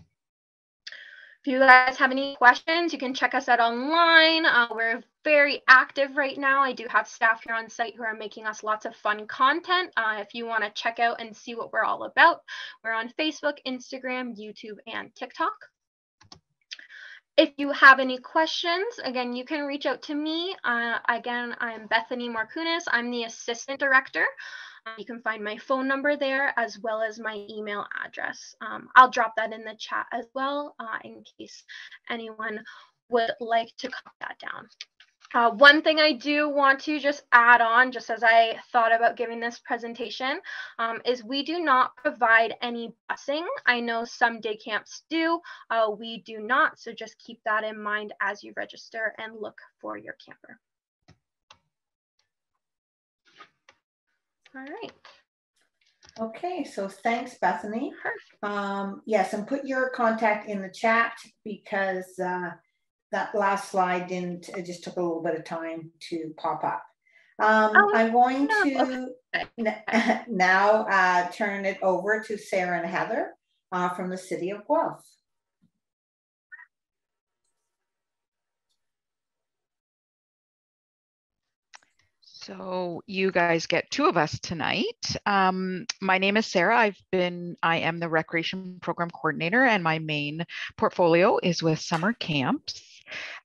If you guys have any questions, you can check us out online. We're very active right now. I do have staff here on site who are making us lots of fun content. If you want to check out and see what we're all about, we're on Facebook, Instagram, YouTube, and TikTok. If you have any questions, again, you can reach out to me. Again, I'm Bethany Markunis. I'm the assistant director. You can find my phone number there as well as my email address. I'll drop that in the chat as well in case anyone would like to cut that down. One thing I do want to just add on, just as I thought about giving this presentation, is we do not provide any busing. I know some day camps do, we do not, so just keep that in mind as you register and look for your camper. All right. Okay, so thanks, Bethany. Yes, and put your contact in the chat because that last slide didn't, it just took a little bit of time to pop up. I'm going to now turn it over to Sarah and Heather from the City of Guelph. So you guys get two of us tonight. My name is Sarah. I am the Recreation Program Coordinator, and my main portfolio is with summer camps.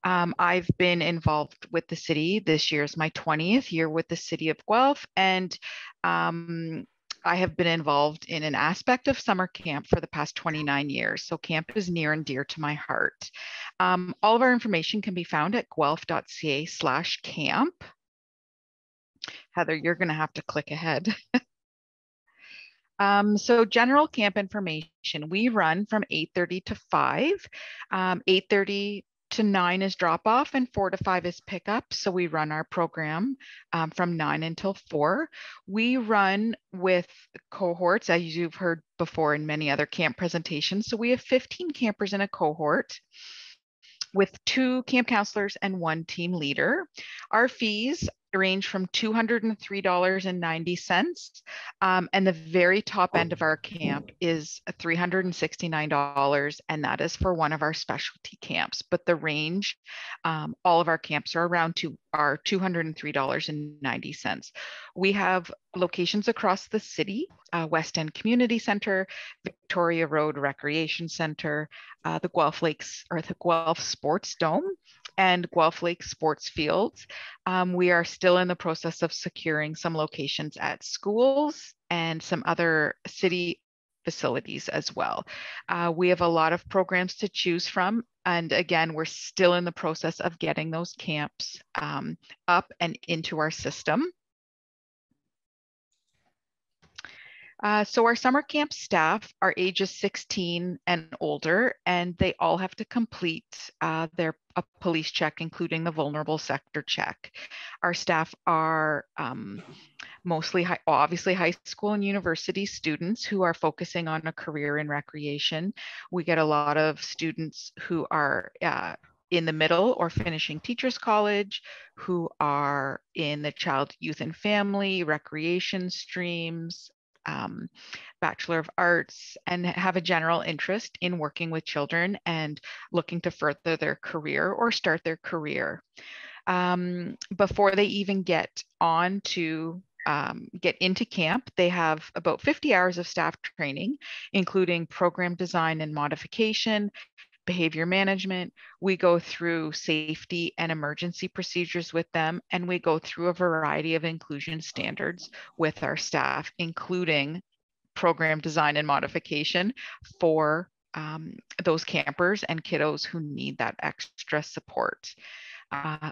I've been involved with the city. This year is my 20th year with the City of Guelph, and I have been involved in an aspect of summer camp for the past 29 years. So camp is near and dear to my heart. All of our information can be found at guelph.ca/camp. Heather, you're going to have to click ahead. So general camp information, we run from 8:30 to 5. 8:30 to 9 is drop off and 4 to 5 is pickup. So we run our program from 9 until 4. We run with cohorts, as you've heard before in many other camp presentations. So we have 15 campers in a cohort with 2 camp counselors and 1 team leader. Our fees range from $203.90, and the very top end of our camp is $369, and that is for one of our specialty camps. But the range, all of our camps are around $203.90. We have locations across the city: West End Community Center, Victoria Road Recreation Center, the Guelph Lakes, or the Guelph Sports Dome, and Guelph Lake Sports Fields. We are still in the process of securing some locations at schools and some other city facilities as well. We have a lot of programs to choose from. And again, we're still in the process of getting those camps up and into our system. So our summer camp staff are ages 16 and older, and they all have to complete their police check, including the vulnerable sector check. Our staff are mostly obviously high school and university students who are focusing on a career in recreation. We get a lot of students who are in the middle or finishing teachers college, who are in the child, youth and family, recreation streams, Bachelor of Arts, and have a general interest in working with children and looking to further their career or start their career. Before they even get into camp, they have about 50 hours of staff training, including program design and modification, behavior management. We go through safety and emergency procedures with them, and we go through a variety of inclusion standards with our staff, including program design and modification for those campers and kiddos who need that extra support.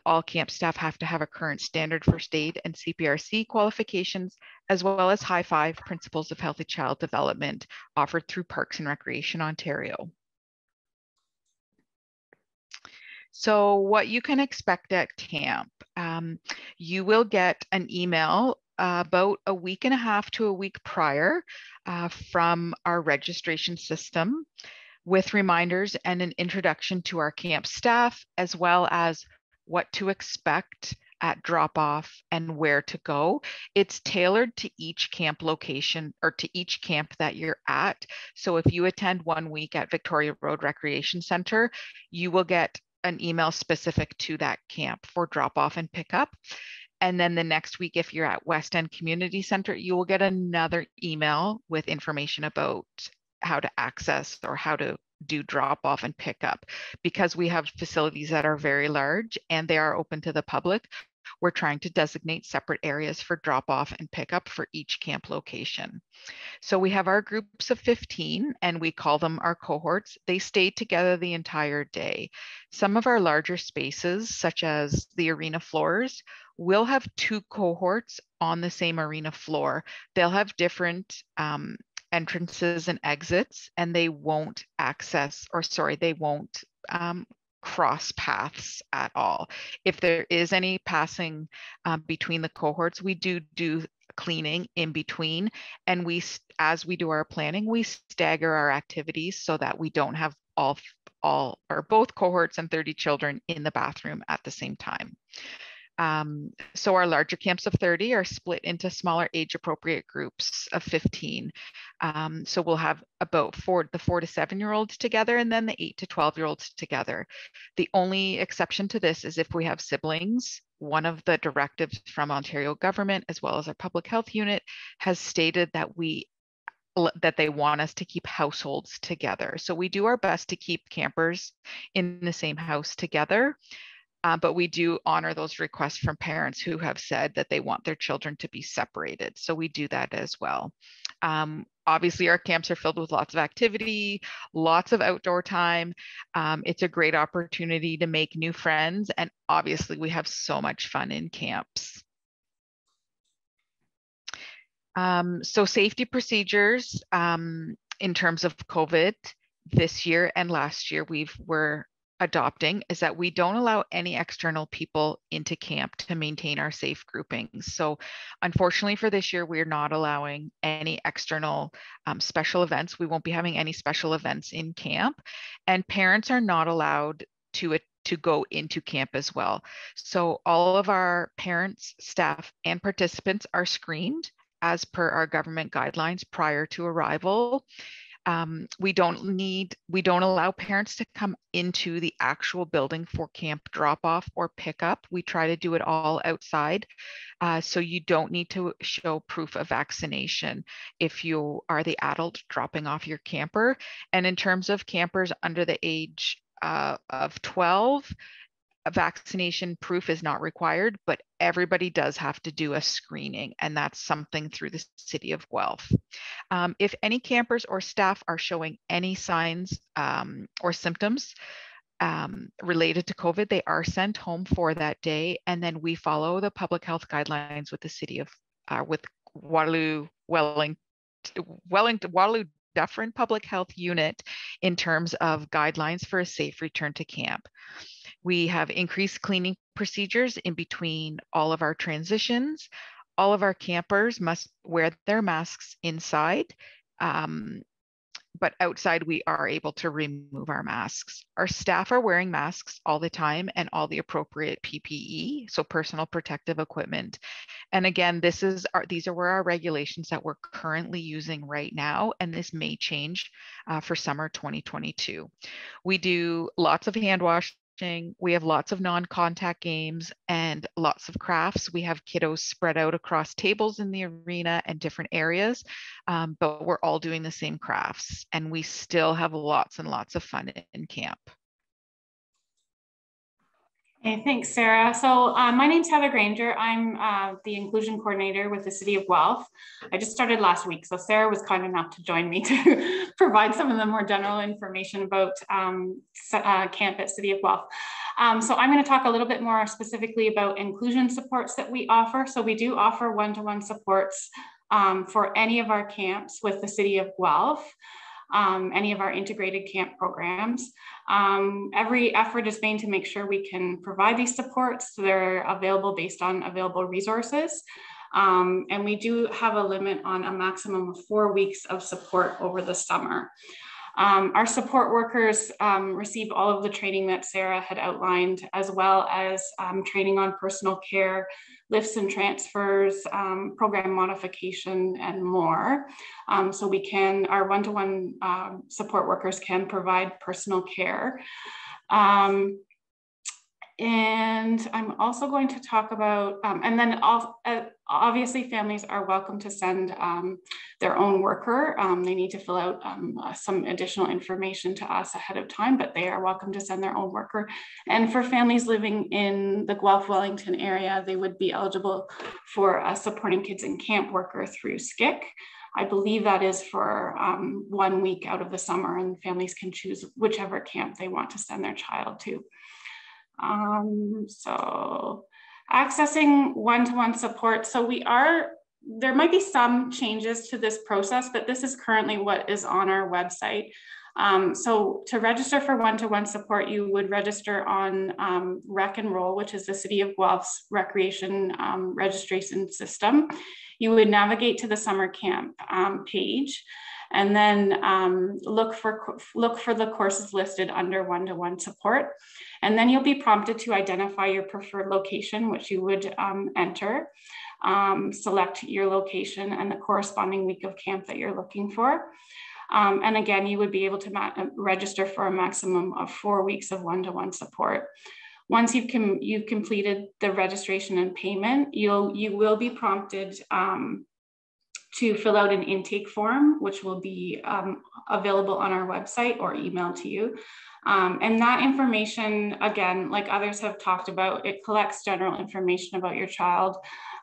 All camp staff have to have a current standard first aid and CPRC qualifications, as well as High 5 Principles of Healthy Child Development offered through Parks and Recreation Ontario. So what you can expect at camp, you will get an email about a week and a half to a week prior from our registration system with reminders and an introduction to our camp staff, as well as what to expect at drop off and where to go. It's tailored to each camp location or to each camp that you're at. So if you attend 1 week at Victoria Road Recreation Center, you will get an email specific to that camp for drop off and pickup. And then the next week, if you're at West End Community Center, you will get another email with information about how to access or how to do drop off and pick up. Because we have facilities that are very large and they are open to the public, we're trying to designate separate areas for drop off and pick up for each camp location. So we have our groups of 15 and we call them our cohorts. They stay together the entire day. Some of our larger spaces, such as the arena floors, will have 2 cohorts on the same arena floor. They'll have different entrances and exits, and they won't cross paths at all. If there is any passing between the cohorts, we do cleaning in between, and as we do our planning, we stagger our activities so that we don't have both cohorts and 30 children in the bathroom at the same time. So our larger camps of 30 are split into smaller age appropriate groups of 15. So we'll have about the 4 to 7-year-olds together and then the 8 to 12-year-olds together. The only exception to this is if we have siblings. One of the directives from Ontario government, as well as our public health unit, has stated that they want us to keep households together. So we do our best to keep campers in the same house together. But we do honor those requests from parents who have said that they want their children to be separated. So we do that as well. Obviously, our camps are filled with lots of activity, lots of outdoor time. It's a great opportunity to make new friends. And obviously, we have so much fun in camps. So safety procedures in terms of COVID this year and last year, we're adopting is that we don't allow any external people into camp to maintain our safe groupings. So unfortunately for this year, we're not allowing any external special events. We won't be having any special events in camp, and parents are not allowed to go into camp as well. So all of our parents, staff, and participants are screened as per our government guidelines prior to arrival. We don't allow parents to come into the actual building for camp drop-off or pickup. We try to do it all outside. So you don't need to show proof of vaccination if you are the adult dropping off your camper. And in terms of campers under the age of 12, a vaccination proof is not required, but everybody does have to do a screening, and that's something through the City of Guelph. If any campers or staff are showing any signs or symptoms related to COVID, they are sent home for that day, and then we follow the public health guidelines with the City of with Waterloo Dufferin Public Health Unit in terms of guidelines for a safe return to camp. We have increased cleaning procedures in between all of our transitions. All of our campers must wear their masks inside, but outside we are able to remove our masks. Our staff are wearing masks all the time and all the appropriate PPE, so personal protective equipment. And again, these are where our regulations that we're currently using right now, and this may change for summer 2022. We do lots of hand washing. We have lots of non-contact games and lots of crafts. We have kiddos spread out across tables in the arena and different areas, but we're all doing the same crafts, and we still have lots and lots of fun in camp. Hey, thanks, Sarah. So my name's Heather Granger. I'm the inclusion coordinator with the City of Guelph. I just started last week, so Sarah was kind enough to join me to provide some of the more general information about camp at City of Guelph. So I'm going to talk a little bit more specifically about inclusion supports that we offer. So we do offer one-to-one supports for any of our camps with the City of Guelph. Any of our integrated camp programs. Every effort is made to make sure we can provide these supports. So they're available based on available resources. And we do have a limit on a maximum of 4 weeks of support over the summer. Our support workers receive all of the training that Sarah had outlined, as well as training on personal care, lifts and transfers, program modification, and more. So our one-to-one support workers can provide personal care. And I'm also going to talk about, and then Obviously, families are welcome to send their own worker. They need to fill out some additional information to us ahead of time, but they are welcome to send their own worker. And for families living in the Guelph-Wellington area, they would be eligible for a Supporting Kids in Camp worker through SCIC. I believe that is for 1 week out of the summer, and families can choose whichever camp they want to send their child to. So accessing one-to-one support. So there might be some changes to this process, but this is currently what is on our website. So to register for one-to-one support, you would register on Rec and Roll, which is the City of Guelph's recreation registration system. You would navigate to the summer camp page, and then look for the courses listed under one-to-one support. And then you'll be prompted to identify your preferred location, which you would enter, select your location and the corresponding week of camp that you're looking for. And again, you would be able to register for a maximum of 4 weeks of one-to-one support. Once you've completed the registration and payment, you will be prompted to fill out an intake form, which will be available on our website or emailed to you. And that information, again, like others have talked about, it collects general information about your child,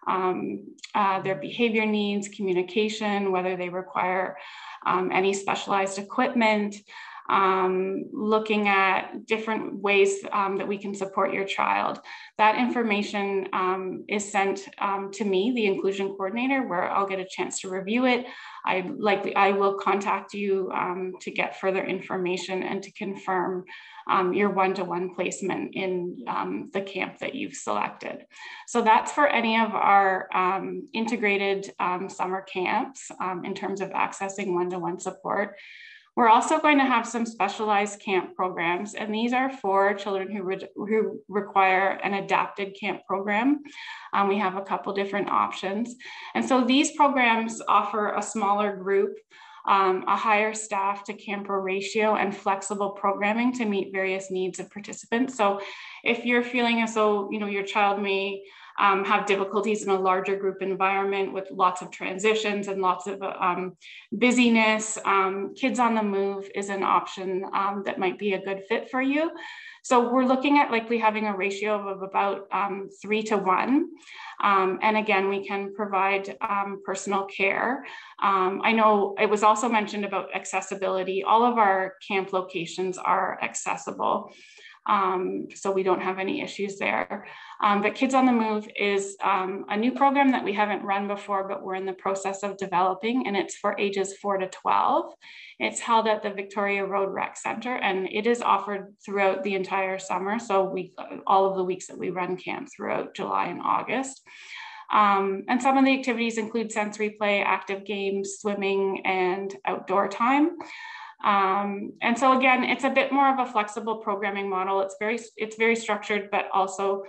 their behavior needs, communication, whether they require any specialized equipment, looking at different ways that we can support your child. That information is sent to me, the inclusion coordinator, where I'll get a chance to review it. I will contact you to get further information and to confirm your one-to-one placement in the camp that you've selected. So that's for any of our integrated summer camps in terms of accessing one-to-one support. We're also going to have some specialized camp programs, and these are for children who require an adapted camp program. We have a couple different options. And so these programs offer a smaller group, a higher staff to camper ratio, and flexible programming to meet various needs of participants. So if you're feeling as though your child may have difficulties in a larger group environment with lots of transitions and lots of busyness, Kids on the Move is an option that might be a good fit for you. So we're looking at likely having a ratio of about 3 to 1. And again, we can provide personal care. I know it was also mentioned about accessibility. All of our camp locations are accessible. So we don't have any issues there. But Kids on the Move is a new program that we haven't run before, but we're in the process of developing, and it's for ages 4 to 12. It's held at the Victoria Road Rec Center, and it is offered throughout the entire summer. So all of the weeks that we run camp throughout July and August. And some of the activities include sensory play, active games, swimming, and outdoor time. And so again, it's a bit more of a flexible programming model. It's very structured, but also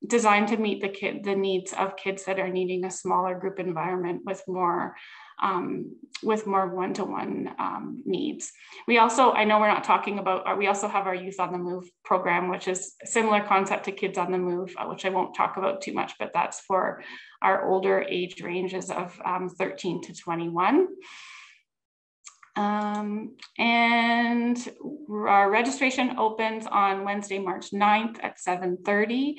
designed to meet the needs of kids that are needing a smaller group environment with more one-to-one needs. We also, I know we're not talking about, we also have our Youth on the Move program, which is a similar concept to Kids on the Move, which I won't talk about too much, but that's for our older age ranges of 13 to 21. And our registration opens on Wednesday, March 9th at 7:30.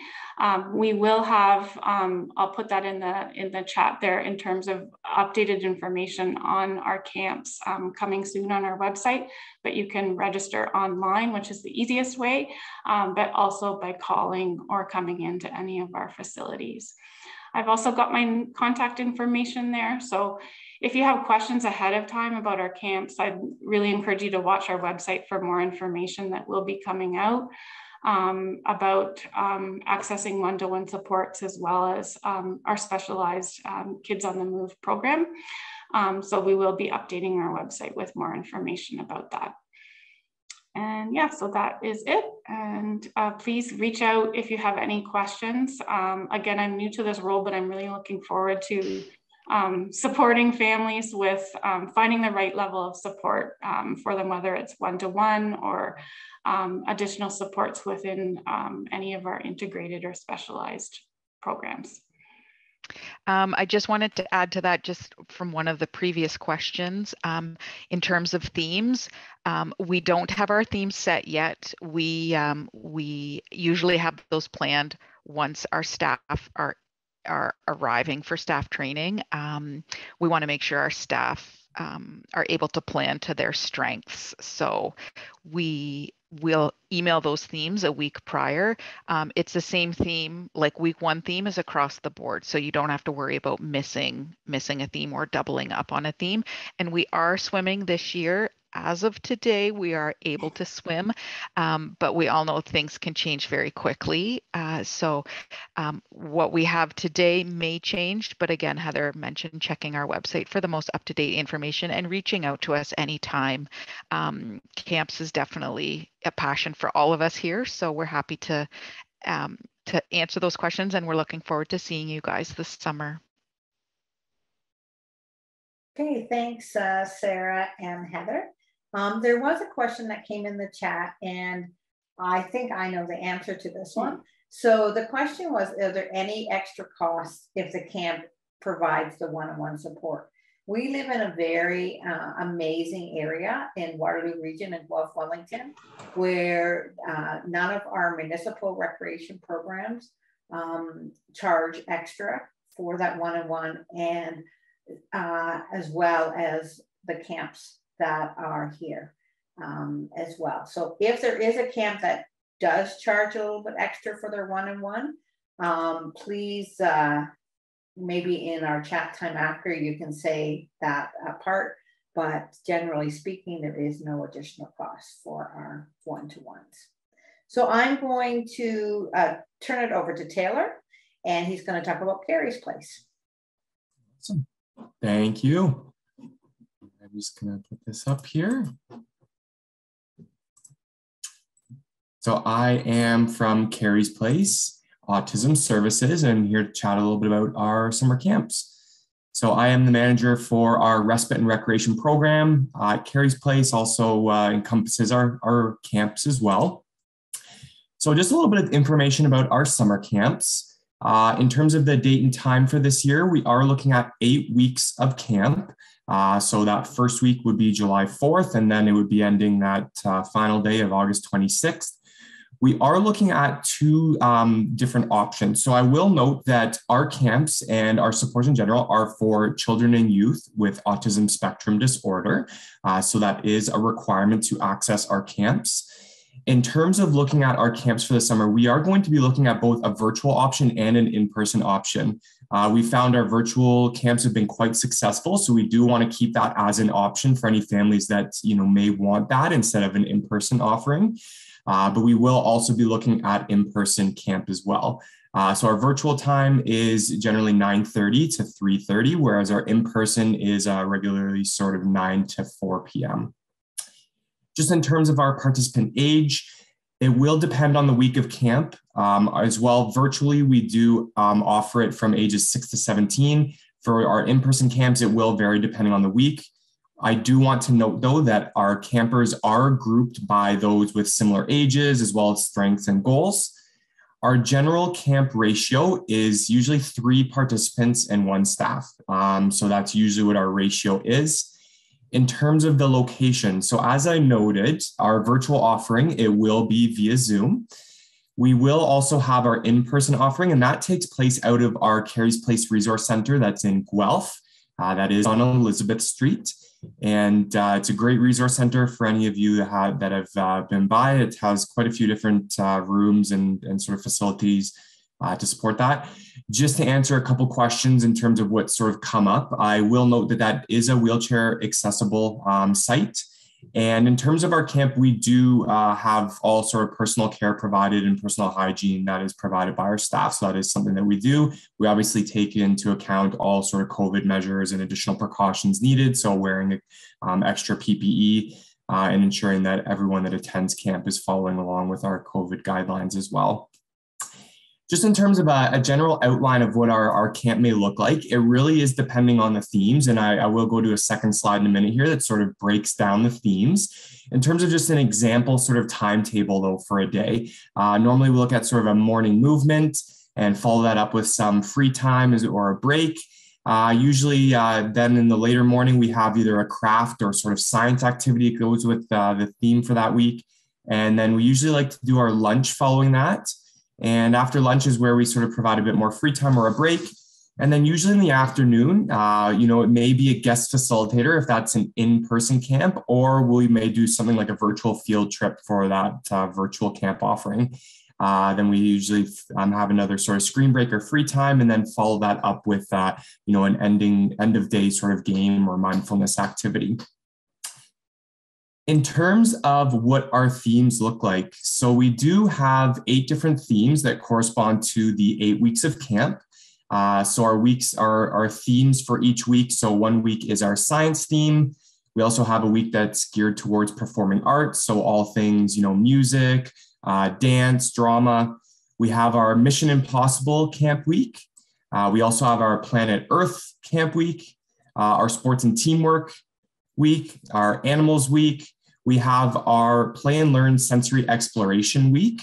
We will have, I'll put that in the chat there in terms of updated information on our camps coming soon on our website, but you can register online, which is the easiest way, but also by calling or coming into any of our facilities. I've also got my contact information there. So if you have questions ahead of time about our camps, I'd really encourage you to watch our website for more information that will be coming out about accessing one-to-one supports, as well as our specialized Kids on the Move program. So we will be updating our website with more information about that. And yeah, so that is it. And please reach out if you have any questions. Again, I'm new to this role, but I'm really looking forward to supporting families with finding the right level of support for them, whether it's one-to-one or additional supports within any of our integrated or specialized programs. I just wanted to add to that, just from one of the previous questions, in terms of themes, we don't have our themes set yet. We usually have those planned once our staff are arriving for staff training. We want to make sure our staff are able to plan to their strengths. So we will email those themes a week prior. It's the same theme, like week 1 theme is across the board. So you don't have to worry about missing a theme or doubling up on a theme. And we are swimming this year. As of today, we are able to swim, but we all know things can change very quickly. So what we have today may change, but again, Heather mentioned checking our website for the most up-to-date information and reaching out to us anytime. Camps is definitely a passion for all of us here, so we're happy to answer those questions, and we're looking forward to seeing you guys this summer. Okay, thanks, Sarah and Heather. There was a question that came in the chat, and I think I know the answer to this one. So the question was, are there any extra costs if the camp provides the one-on-one support? We live in a very amazing area in Waterloo region in Guelph, Wellington, where none of our municipal recreation programs charge extra for that one-on-one, and as well as the camps that are here as well. So if there is a camp that does charge a little bit extra for their one-on-one, please, maybe in our chat time after, you can say that part, but generally speaking, there is no additional cost for our one-to-ones. So I'm going to turn it over to Taylor, and he's going to talk about Kerry's place. Awesome. Thank you. I'm just going to put this up here. So I am from Kerry's Place Autism Services, and I'm here to chat a little bit about our summer camps. So I am the manager for our respite and recreation program. Kerry's Place also encompasses our camps as well. So just a little bit of information about our summer camps. In terms of the date and time for this year, we are looking at 8 weeks of camp. So that first week would be July 4th, and then it would be ending that final day of August 26th. We are looking at 2 different options. So I will note that our camps and our supports in general are for children and youth with autism spectrum disorder. So that is a requirement to access our camps. In terms of looking at our camps for the summer, we are going to be looking at both a virtual option and an in-person option. We found our virtual camps have been quite successful, so we do want to keep that as an option for any families that may want that instead of an in-person offering. But we will also be looking at in-person camp as well. So our virtual time is generally 9:30 to 3:30, whereas our in-person is regularly sort of 9 to 4 p.m. Just in terms of our participant age, it will depend on the week of camp. As well, virtually, we do offer it from ages 6 to 17. For our in-person camps, it will vary depending on the week. I do want to note, though, that our campers are grouped by those with similar ages, as well as strengths and goals. Our general camp ratio is usually 3 participants and 1 staff. So that's usually what our ratio is. In terms of the location, so as I noted, our virtual offering, it will be via Zoom. We will also have our in-person offering, and that takes place out of our Kerry's Place Resource Center that's in Guelph. That is on Elizabeth Street. And it's a great resource center for any of you that have been by. It has quite a few different rooms and sort of facilities to support that. Just to answer a couple questions in terms of what sort of come up, I will note that that is a wheelchair accessible site. And in terms of our camp, we do have all sort of personal care provided and personal hygiene that is provided by our staff. So that is something that we do. We obviously take into account all sort of COVID measures and additional precautions needed. So wearing extra PPE and ensuring that everyone that attends camp is following along with our COVID guidelines as well. Just in terms of a general outline of what our camp may look like, it really is depending on the themes. And I will go to a second slide in a minute here that sort of breaks down the themes. In terms of just an example sort of timetable though for a day, normally we look at sort of a morning movement. and follow that up with some free time or a break. Usually then in the later morning, we have either a craft or sort of science activity that goes with the theme for that week. And then we usually like to do our lunch following that. And after lunch is where we sort of provide a bit more free time or a break. And then usually in the afternoon, it may be a guest facilitator if that's an in-person camp, or we may do something like a virtual field trip for that virtual camp offering. Then we usually have another sort of screen break or free time, and then follow that up with, an end of day sort of game or mindfulness activity. In terms of what our themes look like, so we do have 8 different themes that correspond to the 8 weeks of camp. So our weeks are our themes for each week. So one week is our science theme. We also have a week that's geared towards performing arts. So all things, music, dance, drama. We have our Mission Impossible Camp Week. We also have our Planet Earth Camp Week, our Sports and Teamwork Week, our Animals Week. We have our Play and Learn Sensory Exploration Week.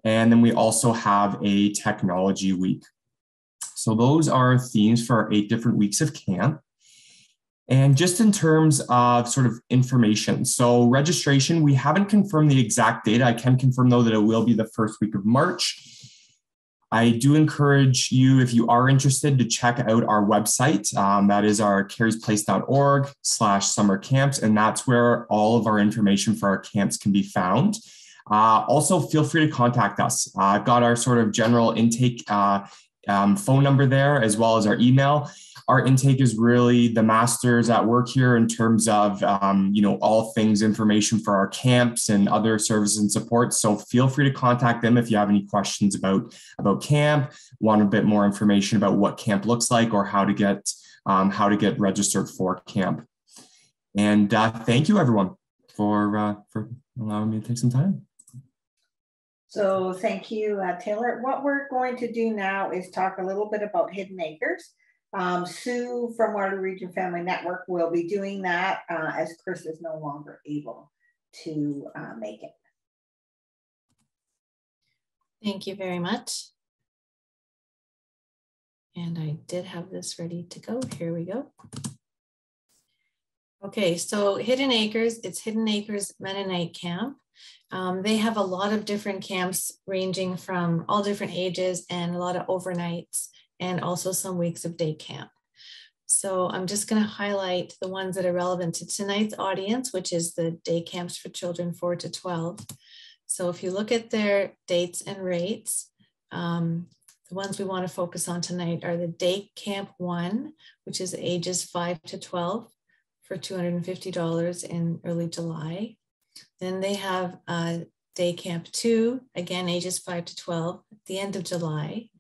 And then we also have a Technology Week. So those are themes for our 8 different weeks of camp. And just in terms of sort of information, so registration, we haven't confirmed the exact date. I can confirm though that it will be the first week of March. I do encourage you, if you are interested, to check out our website. That is our kerrysplace.org/summer camps. And that's where all of our information for our camps can be found. Also, feel free to contact us. I've got our sort of general intake phone number there, as well as our email. Our intake is really the masters at work here in terms of, all things information for our camps and other services and support. So feel free to contact them if you have any questions about camp, want a bit more information about what camp looks like, or how to get registered for camp. And thank you, everyone, for allowing me to take some time. So thank you, Taylor. What we're going to do now is talk a little bit about Hidden Acres. Sue from Waterloo Region Family Network will be doing that as Chris is no longer able to make it. Thank you very much. And I did have this ready to go. Here we go. Okay, so Hidden Acres, it's Hidden Acres Mennonite Camp. They have a lot of different camps ranging from all different ages and a lot of overnights, and also some weeks of day camp. So I'm just going to highlight the ones that are relevant to tonight's audience, which is the day camps for children 4 to 12. So if you look at their dates and rates, the ones we want to focus on tonight are the Day Camp 1, which is ages 5 to 12 for $250 in early July. Then they have Day Camp 2, again, ages 5 to 12 at the end of July.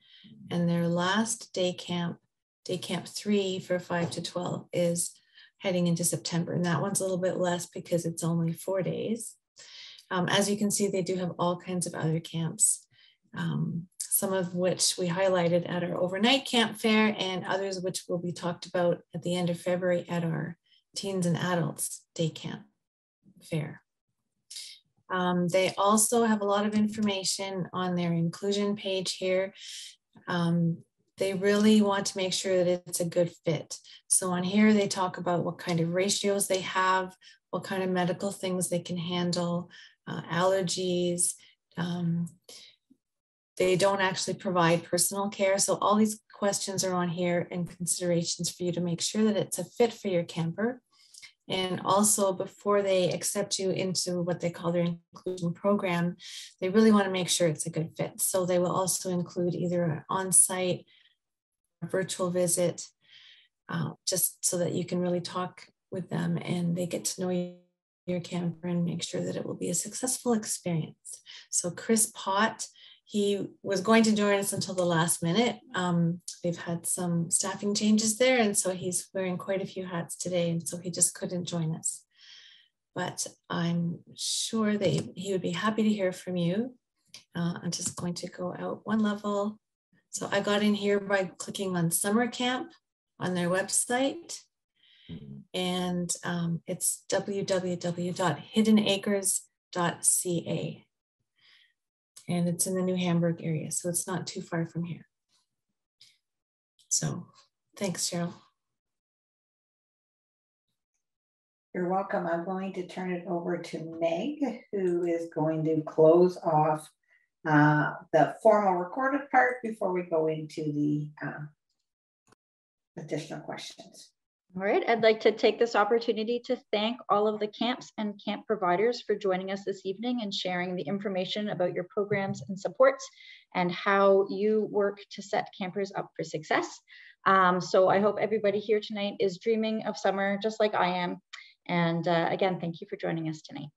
And their last Day Camp 3 for 5 to 12 is heading into September. And that one's a little bit less because it's only 4 days. As you can see, they do have all kinds of other camps, some of which we highlighted at our overnight camp fair, and others which will be talked about at the end of February at our Teens and Adults Day Camp fair. They also have a lot of information on their inclusion page here. They really want to make sure that it's a good fit. So on here, they talk about what kind of ratios they have, what kind of medical things they can handle, allergies. They don't actually provide personal care. So all these questions are on here and considerations for you to make sure that it's a fit for your camper. And also, before they accept you into what they call their inclusion program, they really want to make sure it's a good fit. So they will also include either an on-site or virtual visit, just so that you can really talk with them and they get to know your camper and make sure that it will be a successful experience. So Chris Pott, he was going to join us until the last minute. They've had some staffing changes there, and so he's wearing quite a few hats today, and so he just couldn't join us. But I'm sure that he would be happy to hear from you. I'm just going to go out one level. So I got in here by clicking on Summer Camp on their website, and it's www.hiddenacres.ca. And it's in the New Hamburg area, so it's not too far from here. So thanks, Cheryl. You're welcome. I'm going to turn it over to Meg, who is going to close off the formal recorded part before we go into the additional questions. All right, I'd like to take this opportunity to thank all of the camps and camp providers for joining us this evening and sharing the information about your programs and supports and how you work to set campers up for success. So I hope everybody here tonight is dreaming of summer just like I am. And again, thank you for joining us tonight.